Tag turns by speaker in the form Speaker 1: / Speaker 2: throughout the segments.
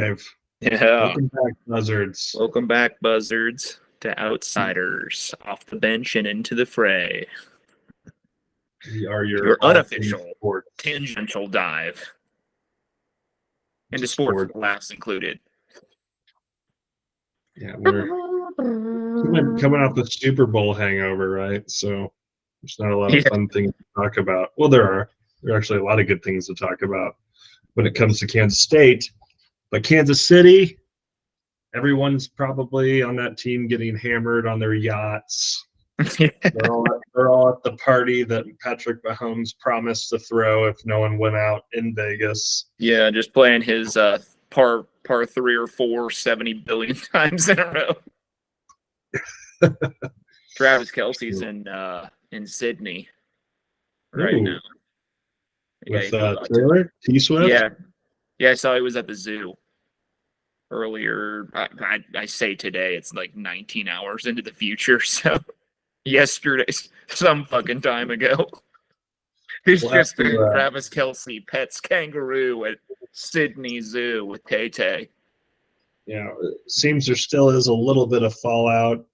Speaker 1: live.
Speaker 2: Yeah.
Speaker 1: Welcome back, Buzzards.
Speaker 2: Welcome back, Buzzards, to Outsiders, off the bench and into the fray.
Speaker 1: We are your
Speaker 2: Your
Speaker 1: all things
Speaker 2: unofficial,
Speaker 1: sports.
Speaker 2: tangential dive into sports
Speaker 1: Sport.
Speaker 2: with laughs included.
Speaker 1: Yeah, we're coming off the Super Bowl hangover, right? So there's not a lot of
Speaker 2: Yeah.
Speaker 1: fun things to talk about. Well, there are. There are actually a lot of good things to talk about when it comes to Kansas State. But Kansas City, everyone's probably on that team getting hammered on their yachts. They're all at the party that Patrick Mahomes promised to throw if no one went out in Vegas.
Speaker 2: Yeah, just playing his par 3 or 4 70 billion times in a row. Travis Kelce's in Sydney right now.
Speaker 1: With
Speaker 2: Yeah,
Speaker 1: Taylor T Swift.
Speaker 2: Yeah, I saw he was at the zoo earlier. I say today, it's like 19 hours into the future. So yesterday, some fucking time ago, he's just been Travis Kelce pets kangaroo at Sydney Zoo with Tay Tay.
Speaker 1: Yeah, it seems there still is a little bit of fallout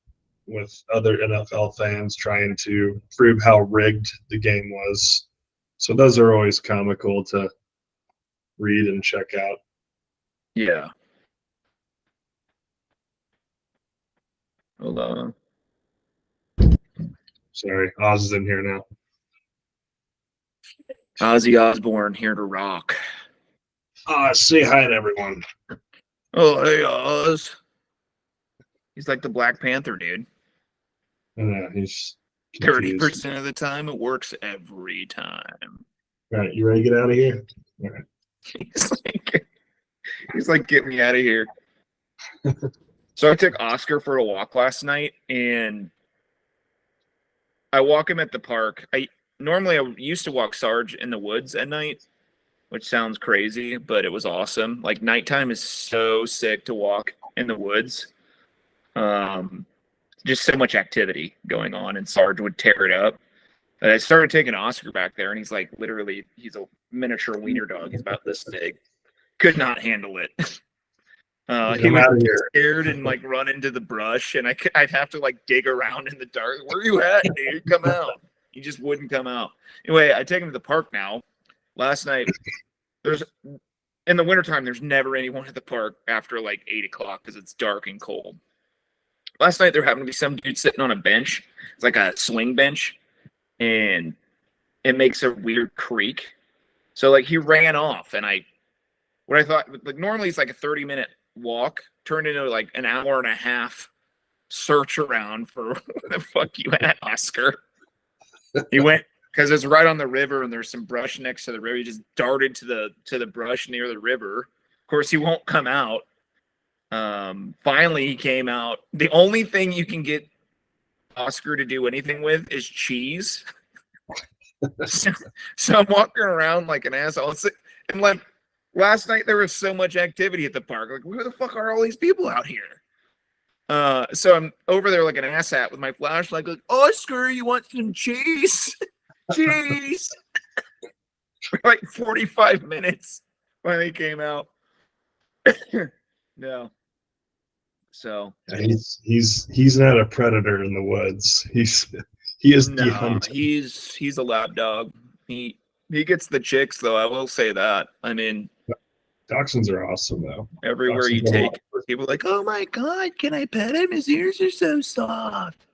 Speaker 1: with other NFL fans trying to prove how rigged the game was. So those are always comical to read and check out.
Speaker 2: Yeah. Hold on.
Speaker 1: Sorry, Oz is in here now.
Speaker 2: Ozzy Osbourne here to rock.
Speaker 1: Say hi to everyone.
Speaker 2: Oh, hey, Oz. He's like the Black Panther, dude.
Speaker 1: Yeah, he's
Speaker 2: 30% of the time, it works every time.
Speaker 1: All right, you ready to get out of here? All right.
Speaker 2: He's like, get me out of here. So I took Oscar for a walk last night, and I walk him at the park. I used to walk Sarge in the woods at night, which sounds crazy, but it was awesome. Like, nighttime is so sick to walk in the woods. Just so much activity going on, and Sarge would tear it up. And I started taking Oscar back there, and he's like, literally, he's a miniature wiener dog. He's about this big. Could not handle it. He would get scared and like run into the brush, and I'd have to like dig around in the dark. Where are you at, dude? Come out. He just wouldn't come out. Anyway, I take him to the park now. Last night, in the wintertime, there's never anyone at the park after like 8 o'clock because it's dark and cold. Last night, there happened to be some dude sitting on a bench. It's like a swing bench, and it makes a weird creak. So like he ran off, and what I thought, like normally it's like a 30-minute walk, turned into like an hour and a half search around for where the fuck you at, Oscar. He went, because it's right on the river and there's some brush next to the river. He just darted to the brush near the river. Of course, he won't come out. Finally, he came out. The only thing you can get Oscar to do anything with is cheese. So I'm walking around like an asshole. And like last night, there was so much activity at the park. Like, where the fuck are all these people out here? So I'm over there like an asshat with my flashlight, like, Oscar, you want some cheese? Cheese. For like 45 minutes finally came out. No. So
Speaker 1: yeah, he's not a predator in the woods. He is the hunter.
Speaker 2: He's a lap dog. He gets the chicks though. I will say that. I mean,
Speaker 1: dachshunds are awesome though.
Speaker 2: Everywhere you take, people are like, oh my god, can I pet him? His ears are so soft.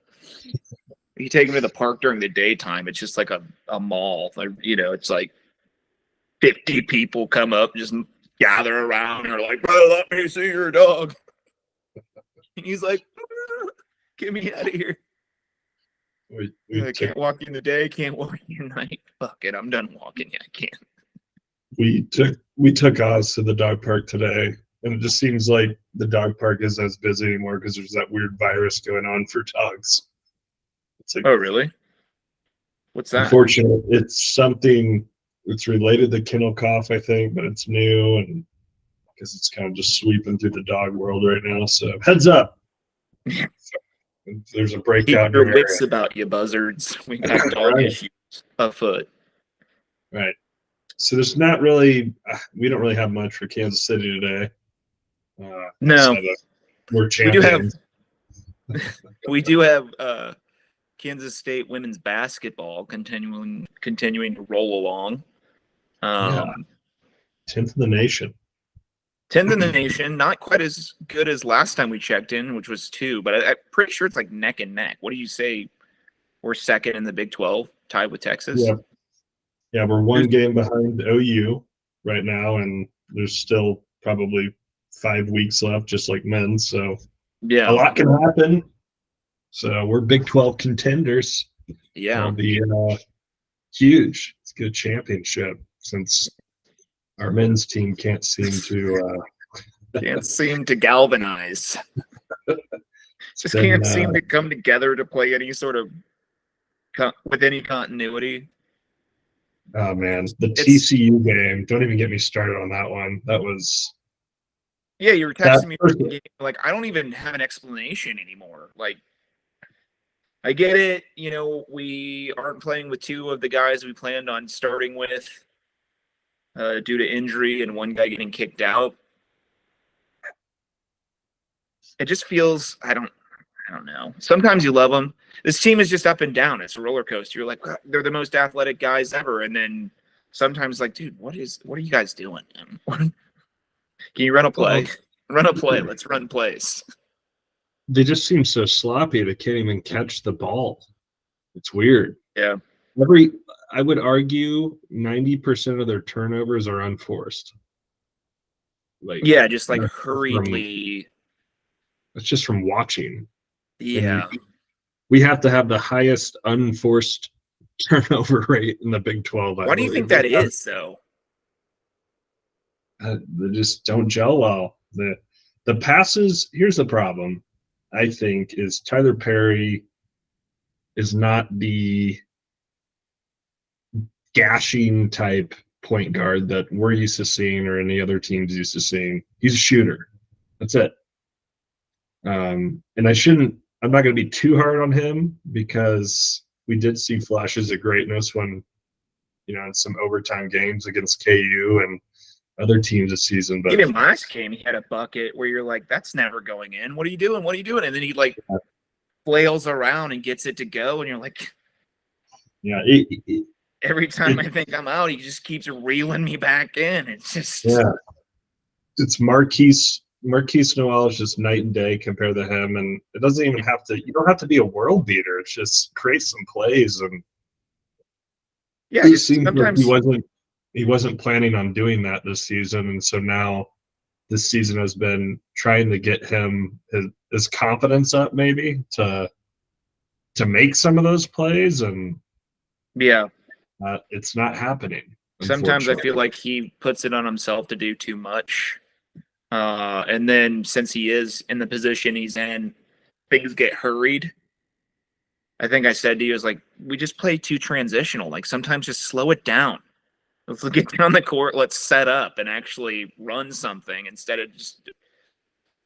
Speaker 2: You take him to the park during the daytime, it's just like a mall. Like, it's like 50 people come up, just gather around, and are like, bro, let me see your dog. And he's like, get me out of here. I can't walk in the day, can't walk in the night. Fuck it, I'm done walking. Yeah, I can't.
Speaker 1: We took Oz to the dog park today, and it just seems like the dog park isn't as busy anymore because there's that weird virus going on for dogs. It's like,
Speaker 2: oh, really? What's that?
Speaker 1: Unfortunately, it's something it's related to kennel cough, I think, but it's new, and because it's kind of just sweeping through the dog world right now. So heads up. There's a breakout.
Speaker 2: Keep your wits about you, buzzards. We got dog issues afoot.
Speaker 1: Right. So there's not really, we don't really have much for Kansas City today.
Speaker 2: No,
Speaker 1: outside of we're
Speaker 2: we do have
Speaker 1: champions.
Speaker 2: we do have Kansas State women's basketball continuing to roll along.
Speaker 1: Yeah, 10th in the nation.
Speaker 2: 10th in the nation, not quite as good as last time we checked in, which was 2, but I'm pretty sure it's like neck and neck. What do you say? We're second in the Big 12, tied with Texas.
Speaker 1: Yeah, we're one game behind OU right now, and there's still probably 5 weeks left, just like men. So
Speaker 2: Yeah,
Speaker 1: a lot can happen. So we're Big 12 contenders.
Speaker 2: yeah.
Speaker 1: It'll be huge. It's a good championship since our men's team can't seem
Speaker 2: to galvanize. Just can't seem to come together to play any sort of with any continuity.
Speaker 1: Oh man, the TCU game! Don't even get me started on that one. That was.
Speaker 2: Yeah, you were texting me like I don't even have an explanation anymore. Like, I get it. You know, we aren't playing with 2 of the guys we planned on starting with due to injury and one guy getting kicked out. It just feels I don't know. Sometimes you love them. This team is just up and down. It's a roller coaster. You're like, they're the most athletic guys ever, and then sometimes like, dude, what are you guys doing? Can you run a play? Run a play. Let's run plays.
Speaker 1: They just seem so sloppy. They can't even catch the ball. It's weird.
Speaker 2: Yeah.
Speaker 1: I would argue 90% of their turnovers are unforced. Like,
Speaker 2: yeah, just like hurriedly.
Speaker 1: It's just from watching.
Speaker 2: Yeah.
Speaker 1: We have to have the highest unforced turnover rate in the Big 12.
Speaker 2: Why do you think that is, though?
Speaker 1: They just don't gel well. The passes, here's the problem, I think, is Tyler Perry is not the gashing type point guard that we're used to seeing or any other teams used to seeing. He's a shooter. That's it. And I'm not going to be too hard on him because we did see flashes of greatness when, in some overtime games against KU and other teams this season. But
Speaker 2: even last game, he had a bucket where you're like, that's never going in. What are you doing? What are you doing? And then he like flails around and gets it to go. And you're like,
Speaker 1: yeah,
Speaker 2: every time I think I'm out, he just keeps reeling me back in. It's just,
Speaker 1: it's Marquise Noel is just night and day compared to him. And it doesn't even you don't have to be a world beater. It's just create some plays. And it seems like he wasn't planning on doing that this season. And so now this season has been trying to get him his confidence up maybe to make some of those plays. And it's not happening.
Speaker 2: Sometimes I feel like he puts it on himself to do too much. And then since he is in the position he's in, things get hurried. I think I said to you, is like, we just play too transitional. Like sometimes just slow it down. Let's get down the court. Let's set up and actually run something instead of just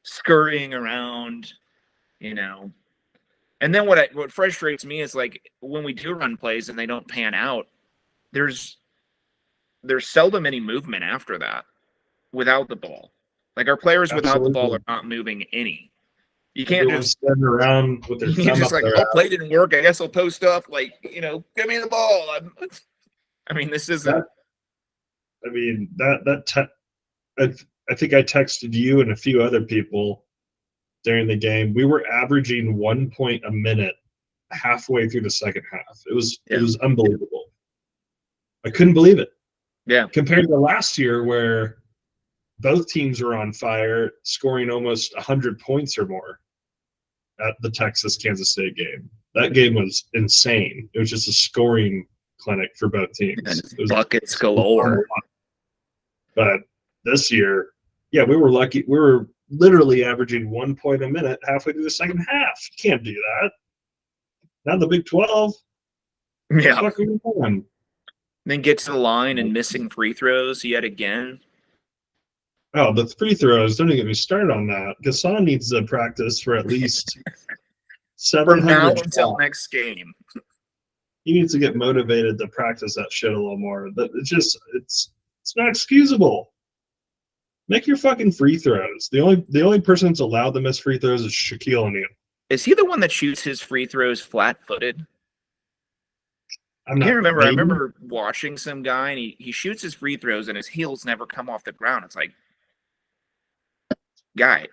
Speaker 2: scurrying around, And then what frustrates me is like when we do run plays and they don't pan out, there's seldom any movement after that without the ball. Like our players without the ball are not moving any. You can't just
Speaker 1: stand around with their thumb up
Speaker 2: like, play didn't work. I guess I'll post up. Like, give me the ball. I mean, this isn't.
Speaker 1: I think I texted you and a few other people during the game. We were averaging 1 point a minute halfway through the second half. It was unbelievable. I couldn't believe it.
Speaker 2: Yeah.
Speaker 1: Compared to last year where both teams were on fire, scoring almost 100 points or more at the Texas-Kansas State game. That game was insane. It was just a scoring clinic for both teams. It was
Speaker 2: buckets galore.
Speaker 1: But this year, we were lucky. We were literally averaging 1 point a minute halfway through the second half. You can't do that. Not in the Big 12.
Speaker 2: Yeah. Then get to the line and missing free throws yet again.
Speaker 1: Oh, the free throws, don't even get me started on that. Gasson needs to practice for at least 700
Speaker 2: from now until next game.
Speaker 1: He needs to get motivated to practice that shit a little more. But it's not excusable. Make your fucking free throws. The only person that's allowed to miss free throws is Shaquille O'Neal.
Speaker 2: Is he the one that shoots his free throws flat-footed?
Speaker 1: I'm
Speaker 2: I
Speaker 1: not.
Speaker 2: can't remember. I
Speaker 1: Maybe.
Speaker 2: remember watching some guy and he shoots his free throws and his heels never come off the ground. It's like, guy,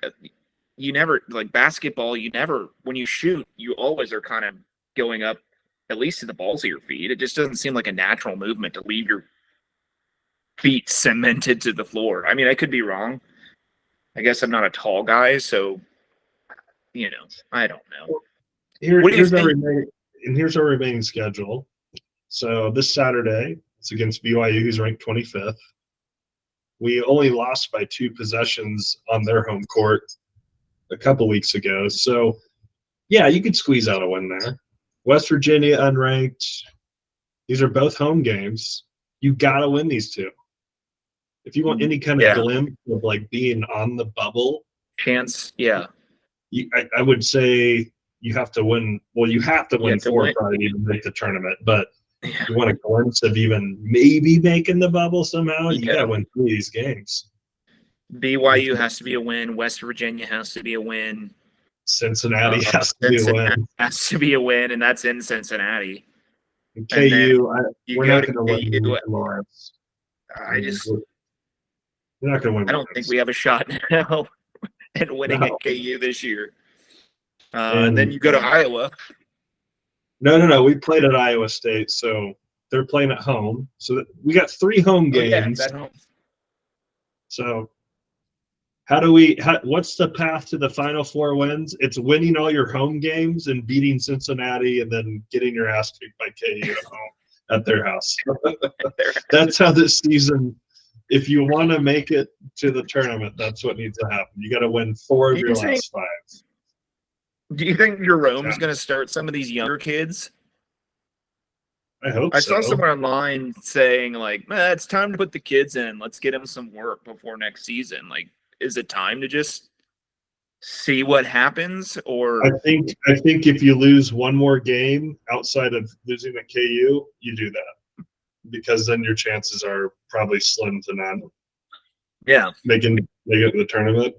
Speaker 2: you never, like basketball, you never, when you shoot, you always are kind of going up at least to the balls of your feet. It just doesn't seem like a natural movement to leave your feet cemented to the floor. I mean, I could be wrong. I guess I'm not a tall guy, so, I don't know. What do you think?
Speaker 1: Here's our remaining schedule. So this Saturday, it's against BYU, who's ranked 25th. We only lost by 2 possessions on their home court a couple weeks ago. So, yeah, you could squeeze out a win there. West Virginia, unranked. These are both home games. You got to win these 2. If you want any kind of glimpse of, like, being on the bubble.
Speaker 2: Chance, yeah.
Speaker 1: I would say you have to win. Well, you have to win 4 probably to even make the tournament. But if you want a glimpse of even maybe making the bubble somehow, you got to win 3 of these games.
Speaker 2: BYU has to be a win. West Virginia has to be a win.
Speaker 1: Cincinnati has to be a win.
Speaker 2: Has to be a win, and that's in Cincinnati.
Speaker 1: And KU, we're not going to win Lawrence. We're not going to win.
Speaker 2: I don't think we have a shot now at winning at KU this year. And then you go to Iowa.
Speaker 1: No. We played at Iowa State, so they're playing at home. So we got 3 home games.
Speaker 2: At home.
Speaker 1: So what's the path to the Final 4 wins? It's winning all your home games and beating Cincinnati and then getting your ass kicked by KU at home at their house. That's how this season, if you want to make it to the tournament, that's what needs to happen. You got to win 4 of your last 5.
Speaker 2: Do you think Jerome's going to start some of these younger kids?
Speaker 1: I hope so.
Speaker 2: I saw someone online saying, like, it's time to put the kids in. Let's get them some work before next season. Like, is it time to just see what happens? Or
Speaker 1: I think if you lose one more game outside of losing at KU, you do that. Because then your chances are probably slim to none.
Speaker 2: Yeah.
Speaker 1: Making it to the tournament.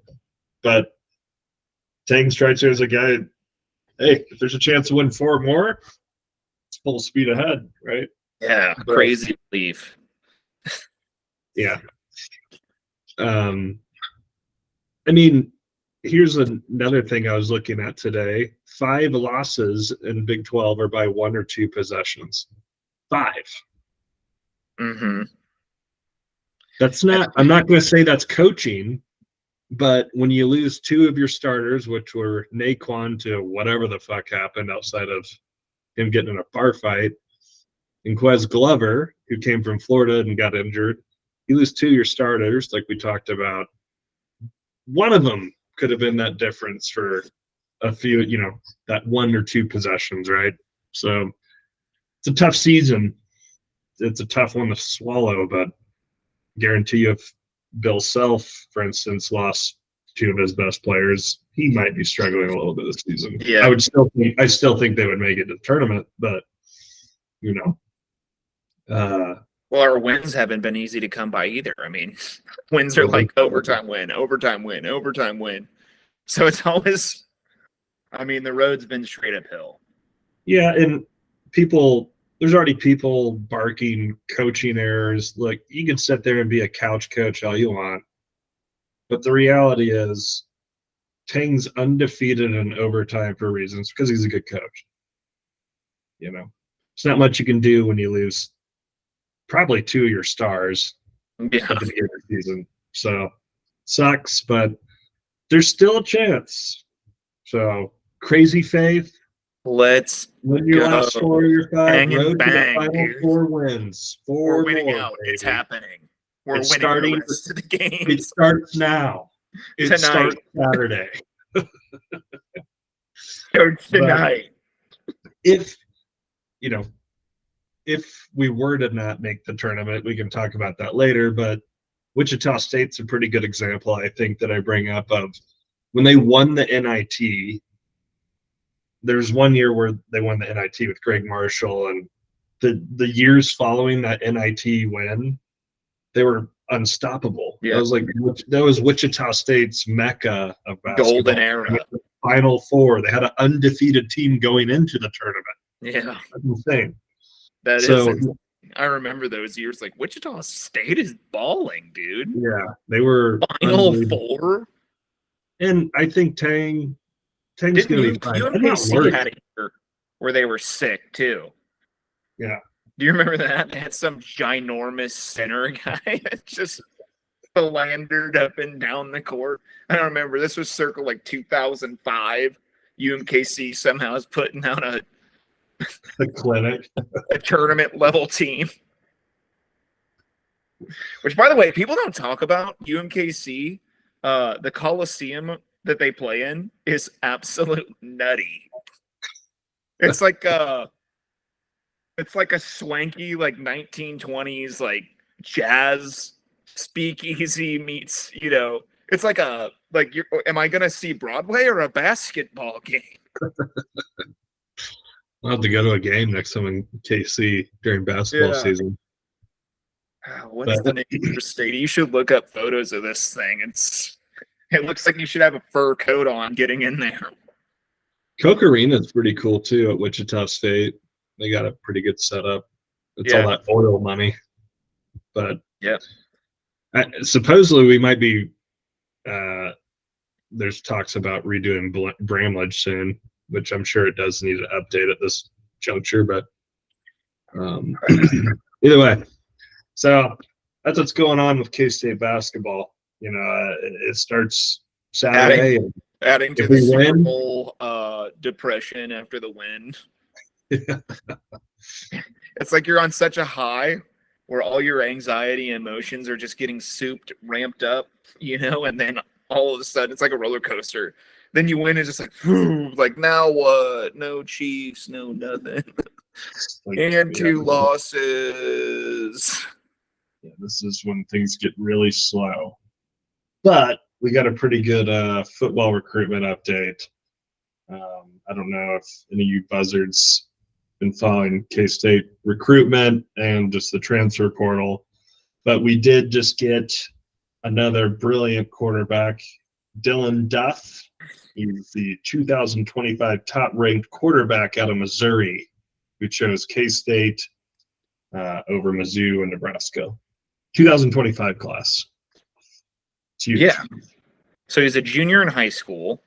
Speaker 1: But Tang strikes you as a guy, hey, if there's a chance to win 4 more, it's full speed ahead, right?
Speaker 2: Yeah, crazy belief.
Speaker 1: Yeah. I mean, here's another thing I was looking at today. 5 losses in Big 12 are by 1 or 2 possessions. 5.
Speaker 2: Mm-hmm.
Speaker 1: That's not – I'm not going to say that's coaching, but when you lose 2 of your starters, which were Naquan to whatever the fuck happened outside of him getting in a bar fight, and Quez Glover, who came from Florida and got injured, you lose 2 of your starters, like we talked about. One of them could have been that difference for a few, that 1 or 2 possessions, right? So it's a tough season. It's a tough one to swallow, but guarantee you if Bill Self, for instance, lost 2 of his best players, he might be struggling a little bit this season.
Speaker 2: Yeah.
Speaker 1: I still think they would make it to the tournament, but
Speaker 2: well, our wins haven't been easy to come by either. I mean, wins are like overtime win, overtime win, overtime win. So it's always, I mean, the road's been straight uphill.
Speaker 1: Yeah, and there's already people barking coaching errors. Like, you can sit there and be a couch coach all you want, but the reality is Tang's undefeated in overtime for reasons because he's a good coach. It's not much you can do when you lose probably 2 of your stars at the beginning of the season. So sucks, but there's still a chance. So crazy faith.
Speaker 2: Let's
Speaker 1: win your last 4 of your 5.
Speaker 2: Bang
Speaker 1: Road
Speaker 2: bang,
Speaker 1: to the final
Speaker 2: dude.
Speaker 1: 4 wins. 4
Speaker 2: We're winning
Speaker 1: more,
Speaker 2: out.
Speaker 1: baby.
Speaker 2: It's happening. We're
Speaker 1: It's
Speaker 2: winning
Speaker 1: starting
Speaker 2: the rest of the games.
Speaker 1: It starts now. It
Speaker 2: Tonight.
Speaker 1: starts Saturday.
Speaker 2: Tonight.
Speaker 1: If we were to not make the tournament, we can talk about that later, but Wichita State's a pretty good example, I think, that I bring up of when they won the NIT. There's one year where they won the NIT with Greg Marshall, and the years following that NIT win, they were unstoppable.
Speaker 2: Yeah.
Speaker 1: That was Wichita State's mecca of basketball.
Speaker 2: Golden era.
Speaker 1: I mean, the Final Four. They had an undefeated team going into the tournament.
Speaker 2: Yeah.
Speaker 1: That's insane.
Speaker 2: That
Speaker 1: So
Speaker 2: is. I remember those years. Like Wichita State is balling, dude.
Speaker 1: yeah, they were
Speaker 2: Final
Speaker 1: unbelievable.
Speaker 2: Four.
Speaker 1: And I think Tang's going to be fine. And not
Speaker 2: UMKC
Speaker 1: worse.
Speaker 2: had a year where they were sick too.
Speaker 1: Yeah.
Speaker 2: Do you remember that? They had some ginormous center guy that just philandered up and down the court. I don't remember. This was circa like 2005. UMKC somehow is putting out
Speaker 1: The clinic.
Speaker 2: a tournament level team. Which, by the way, people don't talk about UMKC. The Coliseum that they play in is absolute nutty. It's like a swanky like 1920s like jazz speakeasy meets, it's like am I gonna see Broadway or a basketball game?
Speaker 1: I'll have to go to a game next time in KC during basketball season.
Speaker 2: What's the name of your stadium? You should look up photos of this thing. It looks like you should have a fur coat on getting in there.
Speaker 1: Coke Arena is pretty cool too at Wichita State. They got a pretty good setup. It's all that oil money. But
Speaker 2: yeah,
Speaker 1: supposedly we might be there's talks about redoing Bramlage soon, which I'm sure it does need an update at this juncture, but either way. So that's what's going on with K-State basketball. It starts Saturday.
Speaker 2: Adding to the Super Bowl depression after the win. It's like you're on such a high where all your anxiety and emotions are just getting ramped up, and then all of a sudden it's like a roller coaster. Then you win, it's just like, whew, like now what? No Chiefs, no nothing. And 2 losses.
Speaker 1: Yeah, this is when things get really slow. But we got a pretty good football recruitment update. I don't know if any of you buzzards been following K-State recruitment and just the transfer portal, but we did just get another brilliant quarterback, Dylan Duff. He's the 2025 top-ranked quarterback out of Missouri, who chose K-State over Mizzou and Nebraska. 2025 class. It's huge.
Speaker 2: Yeah. So he's a junior in high school.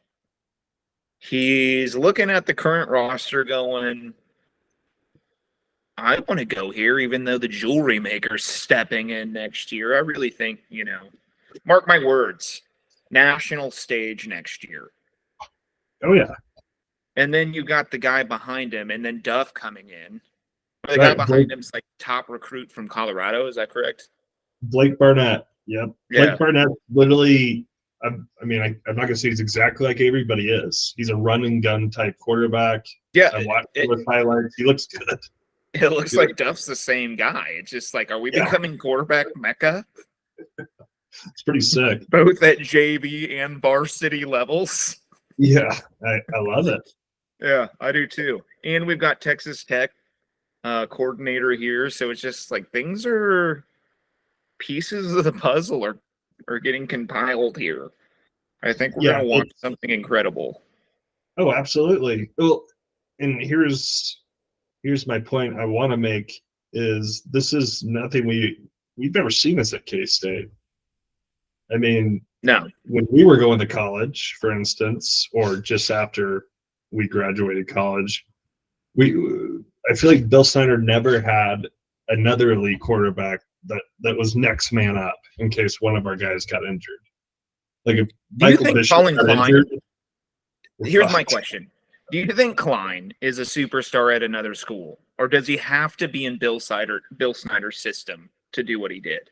Speaker 2: He's looking at the current roster going, I want to go here, even though the jewelry maker's stepping in next year. I really think, mark my words, national stage next year.
Speaker 1: Oh, yeah.
Speaker 2: And then you got the guy behind him, and then Duff coming in. The guy behind him's like top recruit from Colorado. Is that correct?
Speaker 1: Blake Barnett. Yep.
Speaker 2: Yeah.
Speaker 1: Blake Barnett literally, I'm not going to say he's exactly like Avery, but he is. He's a run and gun type quarterback.
Speaker 2: Yeah.
Speaker 1: I watched with highlights. He looks good.
Speaker 2: It looks like Duff's the same guy. It's just like, are we becoming quarterback mecca?
Speaker 1: It's pretty sick.
Speaker 2: Both at JV and varsity levels.
Speaker 1: Yeah, I love it.
Speaker 2: Yeah, I do too. And we've got Texas Tech coordinator here. So it's just like pieces of the puzzle are getting compiled here. I think we're going to watch something incredible.
Speaker 1: Oh, absolutely. Well, and here's my point I want to make is this is nothing we've never seen this at K-State. I mean,
Speaker 2: no.
Speaker 1: When we were going to college, for instance, or just after we graduated college, I feel like Bill Snyder never had another elite quarterback that was next man up in case one of our guys got injured. Like if Michael Bishop got injured,
Speaker 2: here's my question. Do you think Klein is a superstar at another school, or does he have to be in Bill Snyder's system to do what he did?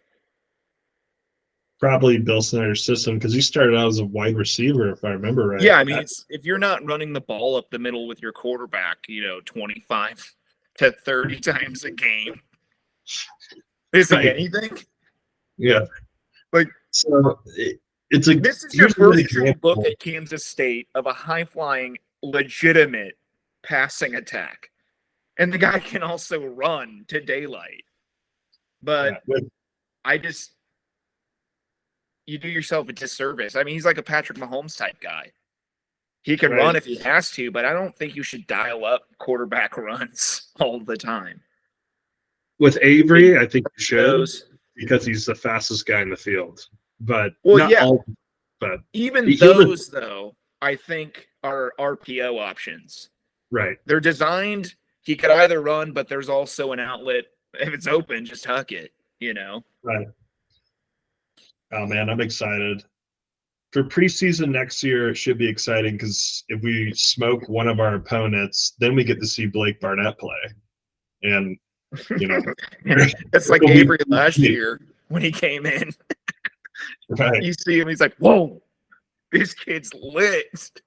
Speaker 1: Probably Bill Snyder's system because he started out as a wide receiver, if I remember right.
Speaker 2: Yeah, I mean, if you're not running the ball up the middle with your quarterback, 25 to 30 times a game, is it anything?
Speaker 1: Yeah.
Speaker 2: Like,
Speaker 1: so this
Speaker 2: is your first true look at Kansas State of a high-flying, legitimate passing attack. And the guy can also run to daylight. But you do yourself a disservice. I mean, he's like a Patrick Mahomes type guy. He can
Speaker 1: Right.
Speaker 2: run if he has to, but I don't think you should dial up quarterback runs all the time.
Speaker 1: With Avery, I think you should
Speaker 2: Those,
Speaker 1: because he's the fastest guy in the field. But
Speaker 2: well,
Speaker 1: not
Speaker 2: yeah,
Speaker 1: all. But
Speaker 2: even
Speaker 1: he
Speaker 2: those though, I think are RPO options.
Speaker 1: right.
Speaker 2: They're designed. He could either run, but there's also an outlet. If it's open, just huck it. You know.
Speaker 1: Right. Oh man, I'm excited. For preseason next year, it should be exciting because if we smoke one of our opponents, then we get to see Blake Barnett play. And, you know,
Speaker 2: it's like
Speaker 1: it'll be-
Speaker 2: Avery last year when he came in.
Speaker 1: right.
Speaker 2: You see him, he's like, whoa, this kid's lit.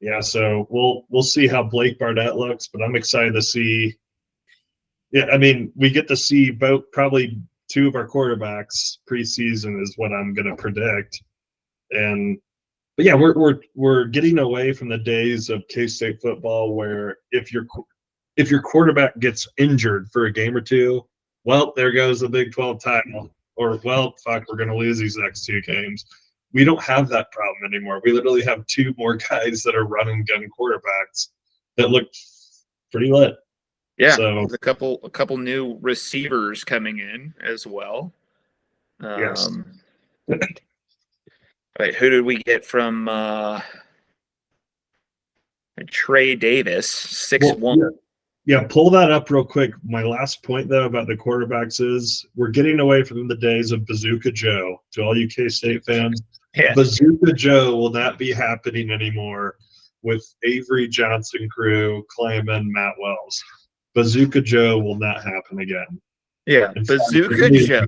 Speaker 1: Yeah, so we'll see how Blake Barnett looks, but I'm excited to see. Yeah, I mean, we get to see both probably two of our quarterbacks preseason is what I'm going to predict. And but yeah, we're getting away from the days of K-State football where if your quarterback gets injured for a game or two, well, there goes the Big 12 title. Or well, fuck, we're going to lose these next two games. We don't have that problem anymore. We literally have two more guys that are running gun quarterbacks that look pretty lit.
Speaker 2: Yeah,
Speaker 1: So
Speaker 2: a couple new receivers coming in as well.
Speaker 1: Yes.
Speaker 2: Wait, who did we get from Trey Davis? 6'1".
Speaker 1: Yeah, pull that up real quick. My last point, though, about the quarterbacks is we're getting away from the days of Bazooka Joe. To all you K-State fans,
Speaker 2: Yeah.
Speaker 1: Bazooka Joe will not be happening anymore with Avery Johnson crew, Kleiman, Matt Wells. Bazooka Joe will not happen again.
Speaker 2: Yeah,
Speaker 1: In fact,
Speaker 2: Bazooka Joe.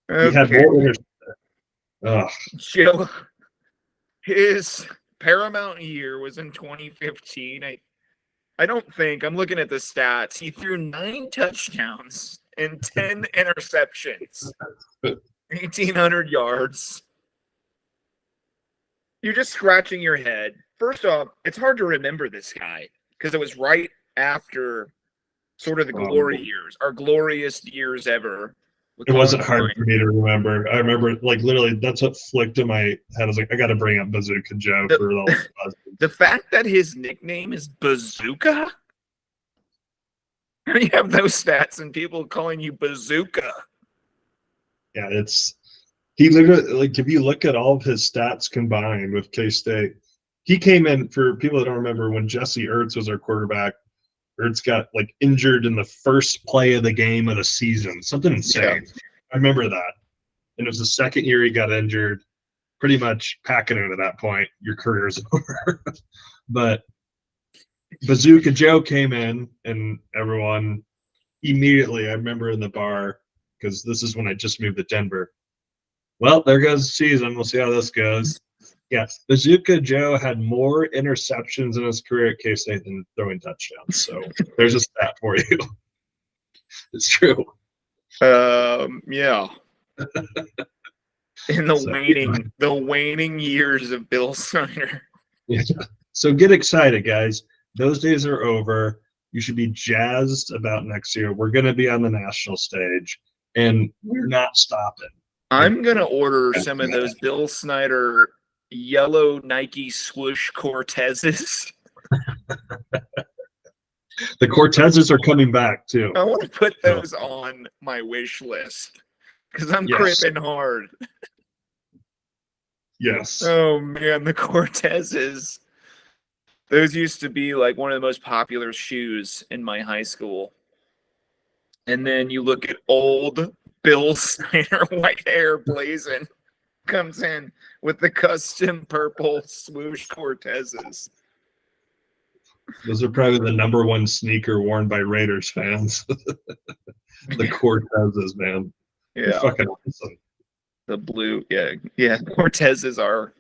Speaker 1: He had more
Speaker 2: Joe, his Paramount year was in 2015. I don't think, I'm looking at the stats, he threw 9 touchdowns and 10 interceptions, 1,800 yards. You're just scratching your head. First off, it's hard to remember this guy because it was right after sort of the glory years, our glorious years ever.
Speaker 1: It wasn't hard for me to remember. I remember, like, literally, that's what flicked in my head. I was like, I got to bring up Bazooka Joe for all the buzz.
Speaker 2: The fact that his nickname is Bazooka? You have those stats and people calling you Bazooka.
Speaker 1: Yeah, he literally, like, if you look at all of his stats combined with K-State, he came in, for people that don't remember, when Jesse Ertz was our quarterback, Ertz got like injured in the first play of the game of the season. Something insane. Yeah. I remember that. And it was the second year he got injured. Pretty much packing it at that point. Your career's over. But Bazooka Joe came in and everyone immediately, I remember in the bar, because this is when I just moved to Denver. Well, there goes the season. We'll see how this goes. Yes, Bazooka Joe had more interceptions in his career at K-State than throwing touchdowns. So there's a stat for you. It's true.
Speaker 2: Yeah. In the waning years of Bill Snyder.
Speaker 1: Yeah. So get excited, guys. Those days are over. You should be jazzed about next year. We're going to be on the national stage, and we're not stopping.
Speaker 2: I'm going to order some of those Bill Snyder yellow Nike swoosh Cortezes.
Speaker 1: The Cortezes are coming back too.
Speaker 2: I want to put those on my wish list because I'm cripping hard.
Speaker 1: Yes.
Speaker 2: Oh man, the Cortezes. Those used to be like one of the most popular shoes in my high school. And then you look at old Bill Snyder, white hair blazing, comes in with the custom purple swoosh Cortezes.
Speaker 1: Those are probably the number one sneaker worn by Raiders fans. The Cortezes, man.
Speaker 2: Yeah.
Speaker 1: They're fucking awesome.
Speaker 2: The blue, yeah. Cortezes are.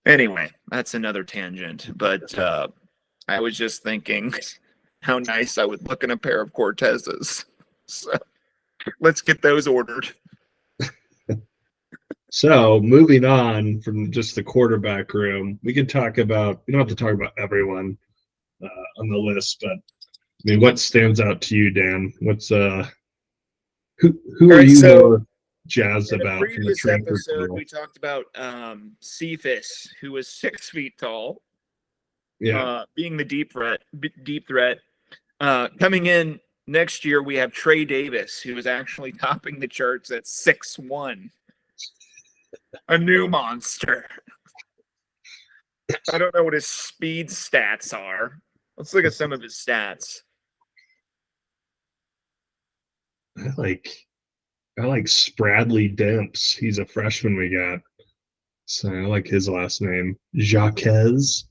Speaker 2: Anyway, that's another tangent. But I was just thinking how nice I would look in a pair of Cortezes. So let's get those ordered.
Speaker 1: So moving on from just the quarterback room, we can talk about, we don't have to talk about everyone on the list, but I mean, what stands out to you, Dan? What's Who
Speaker 2: All
Speaker 1: are
Speaker 2: right,
Speaker 1: you
Speaker 2: so
Speaker 1: more jazzed
Speaker 2: in a
Speaker 1: about from the
Speaker 2: previous
Speaker 1: transfer
Speaker 2: episode,
Speaker 1: portal?
Speaker 2: we talked about Cephas, who was 6 feet tall,
Speaker 1: Yeah,
Speaker 2: being the deep threat. Coming in next year, we have Trey Davis, who is actually topping the charts at 6'1", a new monster. I don't know what his speed stats are. Let's look at some of his stats.
Speaker 1: I like Spradley Demps. He's a freshman we got. So I like his last name. Jaquez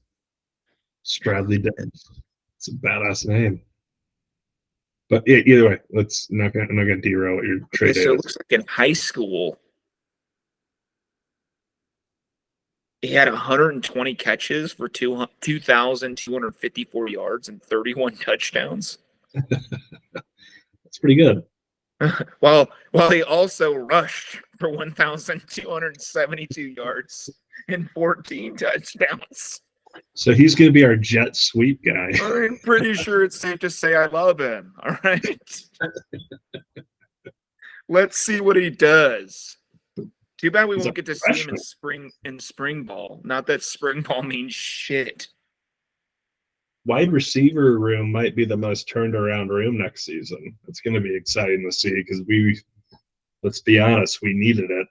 Speaker 1: Spradley Demps. It's a badass name. But either way, I'm not gonna derail what your
Speaker 2: Okay,
Speaker 1: trade
Speaker 2: so it
Speaker 1: is.
Speaker 2: looks like in high school, he had 120 catches for 2,254 yards and 31 touchdowns.
Speaker 1: That's pretty good.
Speaker 2: while he also rushed for 1,272 yards and 14 touchdowns.
Speaker 1: So he's gonna be our jet sweep guy.
Speaker 2: I'm pretty sure it's safe to say I love him. All right. Let's see what he does. Too bad we
Speaker 1: He's a
Speaker 2: won't get to see him
Speaker 1: freshman.
Speaker 2: in spring ball. Not that spring ball means shit.
Speaker 1: Wide receiver room might be the most turned around room next season. It's going to be exciting to see because let's be honest, we needed it.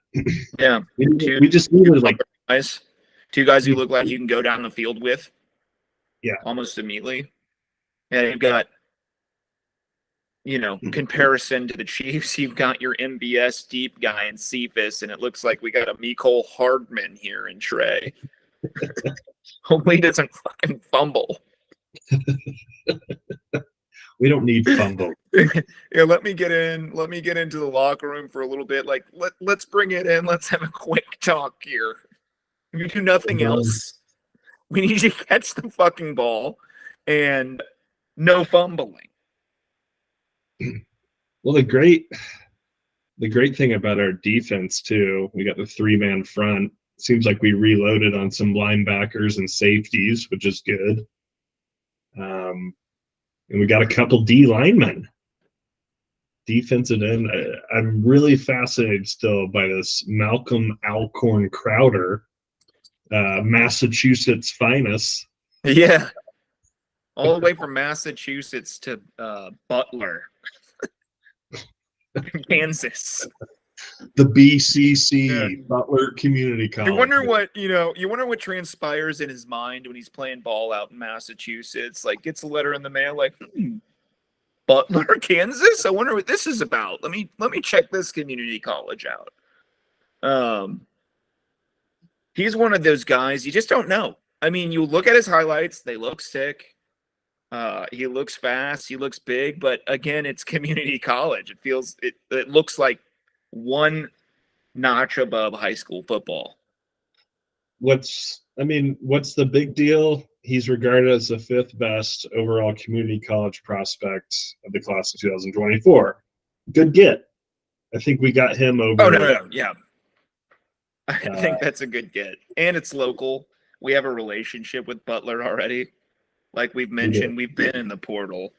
Speaker 2: Yeah.
Speaker 1: We just needed like
Speaker 2: guys. Two guys who look like you can go down the field with.
Speaker 1: Yeah.
Speaker 2: Almost immediately. And you've got, comparison to the Chiefs, you've got your MBS deep guy in Cephas, and it looks like we got a Mecole Hardman here in Trey. Hopefully he doesn't fucking fumble.
Speaker 1: We don't need fumble.
Speaker 2: Yeah, let me get into the locker room for a little bit. Like let's bring it in. Let's have a quick talk here. We do nothing else. We need you to catch the fucking ball and no fumbling.
Speaker 1: Well, the great thing about our defense too, we got the 3-man front. Seems like we reloaded on some linebackers and safeties, which is good. And we got a couple D linemen, defensive end. I'm really fascinated still by this Malcolm Alcorn Crowder, Massachusetts finest.
Speaker 2: Yeah. All the way from Massachusetts to Butler, Kansas.
Speaker 1: The BCC, Butler Community College.
Speaker 2: You wonder what transpires in his mind when he's playing ball out in Massachusetts. Like gets a letter in the mail like, Butler, Kansas? I wonder what this is about. Let me check this community college out. He's one of those guys you just don't know. I mean, you look at his highlights, they look sick. He looks fast, he looks big, but again, it's community college. It looks like one notch above high school football.
Speaker 1: What's the big deal? He's regarded as the 5th best overall community college prospect of the class of 2024. Good get. I think we got him over.
Speaker 2: Oh, no. Yeah. I think that's a good get. And it's local. We have a relationship with Butler already. Like we've mentioned, we've been in the portal.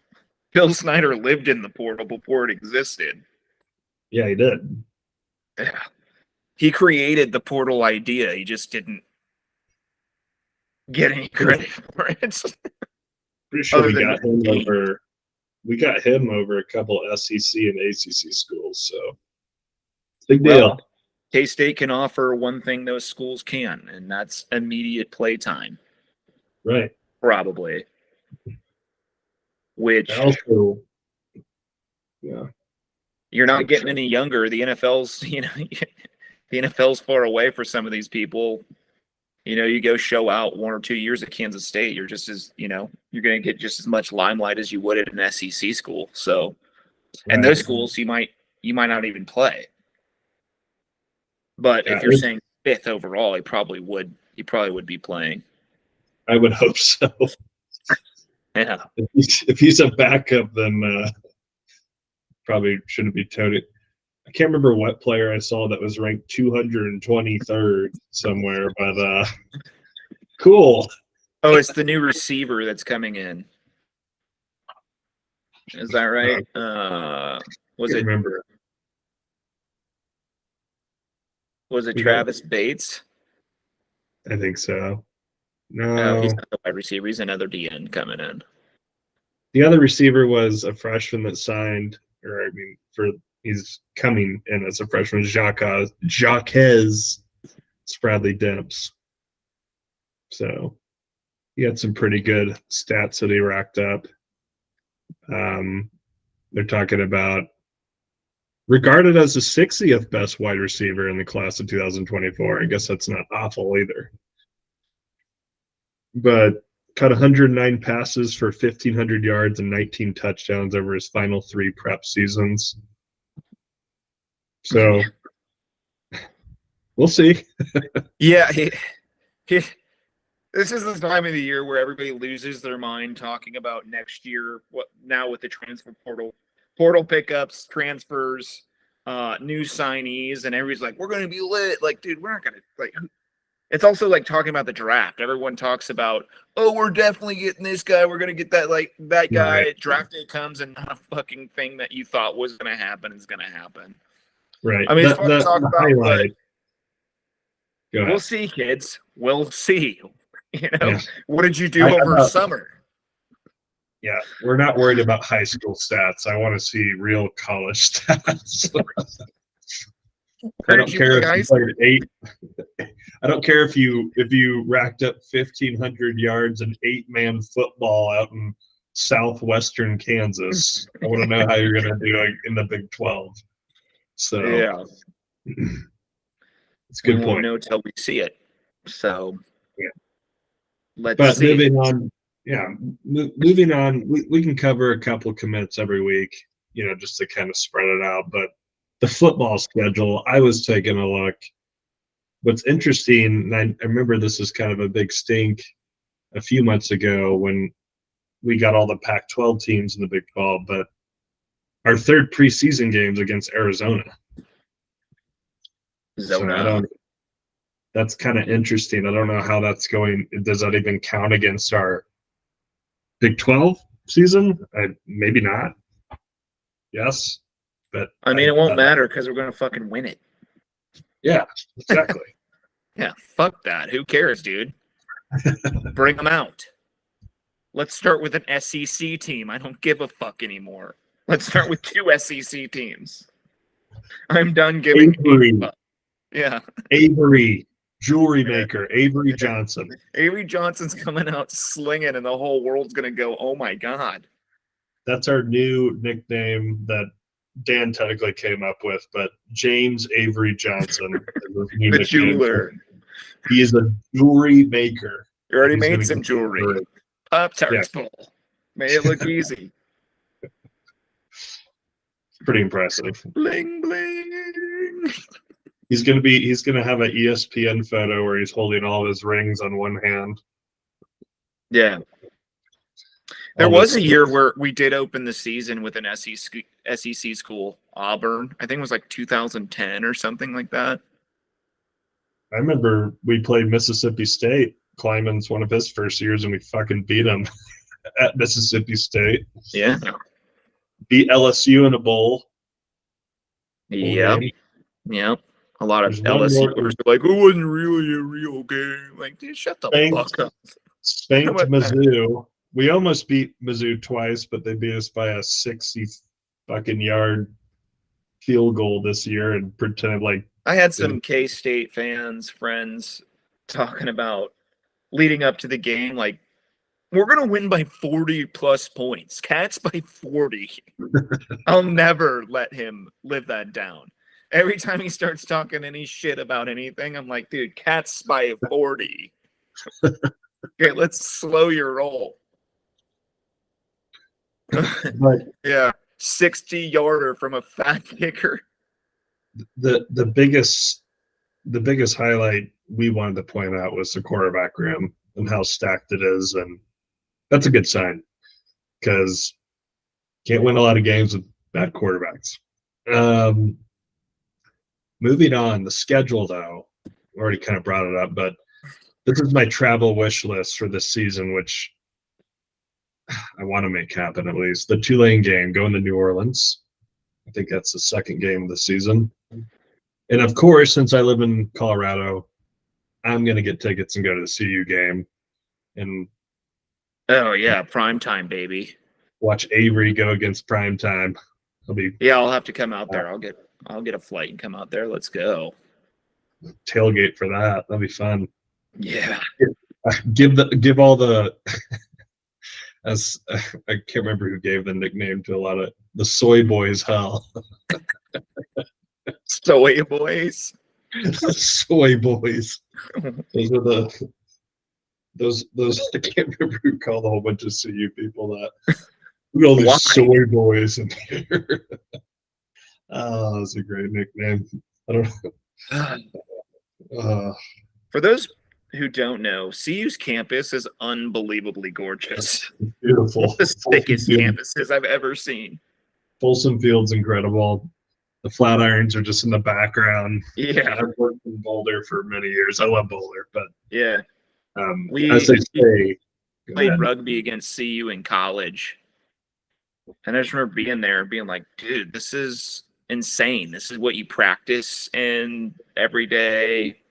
Speaker 2: Bill Snyder lived in the portal before it existed.
Speaker 1: Yeah, he did.
Speaker 2: Yeah. He created the portal idea. He just didn't get any credit for it.
Speaker 1: Pretty sure we got him over a couple SEC and ACC schools. So big deal.
Speaker 2: Well, K-State can offer one thing those schools can, and that's immediate play time.
Speaker 1: Right.
Speaker 2: Probably. Which
Speaker 1: also, yeah.
Speaker 2: You're not getting any younger. The NFL's far away for some of these people. You go show out 1 or 2 years at Kansas State, you're just as, you're going to get just as much limelight as you would at an SEC school. So, and those schools you might not even play. But if you're saying 5th overall, he probably would be playing.
Speaker 1: I would hope so.
Speaker 2: Yeah.
Speaker 1: If he's a backup, then probably shouldn't be touted. I can't remember what player I saw that was ranked 223rd somewhere, but cool.
Speaker 2: Oh, it's the new receiver that's coming in. Is that right? Was it?
Speaker 1: Remember?
Speaker 2: Was it
Speaker 1: We got-
Speaker 2: Travis Bates?
Speaker 1: I think so.
Speaker 2: No, he's
Speaker 1: No,
Speaker 2: not the wide receiver. He's another DN coming in.
Speaker 1: the other receiver was a freshman that signed, or I mean, he's coming in as a freshman, Jaquez Spradley Demps. So he had some pretty good stats that he racked up. They're talking about regarded as the 60th best wide receiver in the class of 2024. I guess that's not awful either. But caught 109 passes for 1,500 yards and 19 touchdowns over his final 3 prep seasons. So we'll see.
Speaker 2: Yeah, this is the time of the year where everybody loses their mind talking about next year. What now with the transfer portal pickups, transfers, new signees, and everybody's like, "We're going to be lit." Like, dude, we're not going to like. It's also like talking about the draft. Everyone talks about, "Oh, we're definitely getting this guy. We're going to get that guy."
Speaker 1: Right.
Speaker 2: Draft day comes, and not a fucking thing that you thought was going to happen is going to happen.
Speaker 1: Right.
Speaker 2: I mean, it's fun to talk about, but
Speaker 1: Go ahead.
Speaker 2: we'll see, kids. We'll see. You know,
Speaker 1: Yeah.
Speaker 2: what did you do over summer?
Speaker 1: Yeah, we're not worried about high school stats. I want to see real college stats. I don't care if you played 8. I don't care if you racked up 1,500 yards and 8-man football out in southwestern Kansas. I want to know how you're going to do in the Big 12. So
Speaker 2: yeah,
Speaker 1: it's a good
Speaker 2: we won't
Speaker 1: point.
Speaker 2: know till we see it. So
Speaker 1: yeah,
Speaker 2: let's see.
Speaker 1: Moving on. Yeah, moving on. We can cover a couple commits every week, just to kind of spread it out. But the football schedule, I was taking a look. What's interesting, and I remember this was kind of a big stink a few months ago when we got all the Pac-12 teams in the Big 12, but our third preseason game's against Arizona.
Speaker 2: Zona.
Speaker 1: So that's kind of interesting. I don't know how that's going. Does that even count against our Big 12 season? Maybe not. Yes, but
Speaker 2: I mean, it won't matter because we're gonna fucking win it.
Speaker 1: Yeah, exactly.
Speaker 2: Yeah, fuck that. Who cares, dude? Bring them out. Let's start with an SEC team. I don't give a fuck anymore. Let's start with 2 SEC teams. I'm done giving
Speaker 1: Avery.
Speaker 2: a fuck. Yeah.
Speaker 1: Avery, jewelry maker, Avery Johnson.
Speaker 2: Avery Johnson's coming out slinging, and the whole world's gonna go, "Oh my god."
Speaker 1: That's our new nickname that Dan technically came up with, but James Avery Johnson,
Speaker 2: the jeweler.
Speaker 1: He is a jewelry maker.
Speaker 2: You already made some jewelry. Pop-Tarts bowl. Made it look easy.
Speaker 1: Pretty impressive.
Speaker 2: Bling bling.
Speaker 1: He's gonna have an ESPN photo where he's holding all his rings on one hand.
Speaker 2: Yeah. There was a year where we did open the season with an SEC school, Auburn. I think it was like 2010 or something like that.
Speaker 1: I remember we played Mississippi State. Kleiman's one of his first years, and we fucking beat him at Mississippi State.
Speaker 2: Yeah.
Speaker 1: Beat LSU in a bowl.
Speaker 2: Yep. Yep. A lot of LSU were like, "It wasn't really a real game." Like, dude, shut the fuck up.
Speaker 1: Spanked Mizzou. We almost beat Mizzou twice, but they beat us by a 60 fucking yard field goal this year and pretended like.
Speaker 2: I had some K-State friends talking about leading up to the game, like, we're going to win by 40 plus points. Cats by 40. I'll never let him live that down. Every time he starts talking any shit about anything, I'm like, dude, Cats by 40. Okay, let's slow your roll.
Speaker 1: But
Speaker 2: yeah, 60-yarder from a fat kicker.
Speaker 1: The biggest highlight we wanted to point out was the quarterback room and how stacked it is, and that's a good sign because can't win a lot of games with bad quarterbacks. Moving on, the schedule though, already kind of brought it up, but this is my travel wish list for this season, which I want to make happen at least. The Tulane game, going to New Orleans. I think that's the second game of the season. And of course, since I live in Colorado, I'm gonna get tickets and go to the CU game and
Speaker 2: Oh yeah, prime time, baby.
Speaker 1: watch Avery go against Primetime. I'll be
Speaker 2: Yeah, I'll have to come out there. I'll get a flight and come out there. Let's go.
Speaker 1: tailgate for that. That'll be fun.
Speaker 2: Yeah.
Speaker 1: Give all the as I can't remember who gave the nickname to a lot of the soy boys hell.
Speaker 2: Soy boys.
Speaker 1: Soy boys. Those are those I can't remember who called a whole bunch of CU people that. Look at all
Speaker 2: Why?
Speaker 1: these soy boys in here. Oh, that's a great nickname. I don't know.
Speaker 2: For those who don't know, CU's campus is unbelievably gorgeous.
Speaker 1: Beautiful.
Speaker 2: One of the sickest
Speaker 1: Field.
Speaker 2: campuses I've ever seen.
Speaker 1: Folsom Field's incredible. The Flatirons are just in the background.
Speaker 2: Yeah.
Speaker 1: I've worked in Boulder for many years. I love Boulder, but
Speaker 2: Yeah.
Speaker 1: as they say,
Speaker 2: Played rugby against CU in college. And I just remember being there, being like, dude, this is insane. This is what you practice in every day.